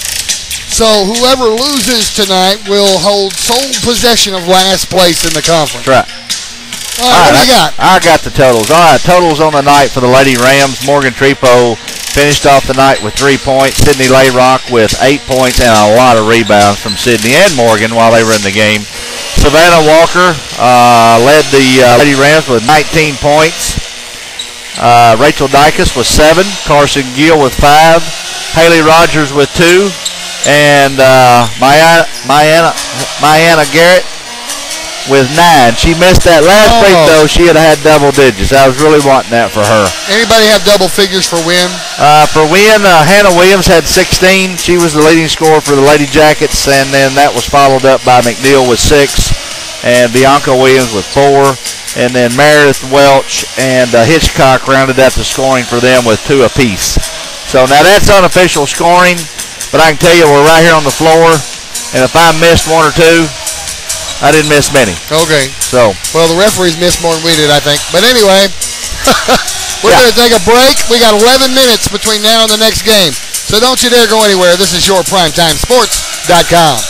So whoever loses tonight will hold sole possession of last place in the conference. That's right. All right, what do you got? I got the totals. All right, totals on the night for the Lady Rams. Morgan Trepo finished off the night with 3 points. Sydney Layrock with 8 points and a lot of rebounds from Sydney and Morgan while they were in the game. Savannah Walker led the Lady Rams with 19 points. Rachel Dykes with 7. Carson Gill with 5. Haley Rogers with 2. And Mayanna Garrett with 9. She missed that last free throw. She had had double digits. I was really wanting that for her. Anybody have double figures for Wynne? For Wynne, Hannah Williams had 16. She was the leading scorer for the Lady Jackets, and then that was followed up by McNeil with 6, and Bianca Williams with 4, and then Meredith Welch and Hitchcock rounded out the scoring for them with 2 apiece. So now that's unofficial scoring. But I can tell you we're right here on the floor, and if I missed 1 or 2, I didn't miss many. Okay. So. Well, the referees missed more than we did, I think. But anyway, we're going to take a break. We got 11 minutes between now and the next game. So don't you dare go anywhere. This is YourPrimetimeSports.com.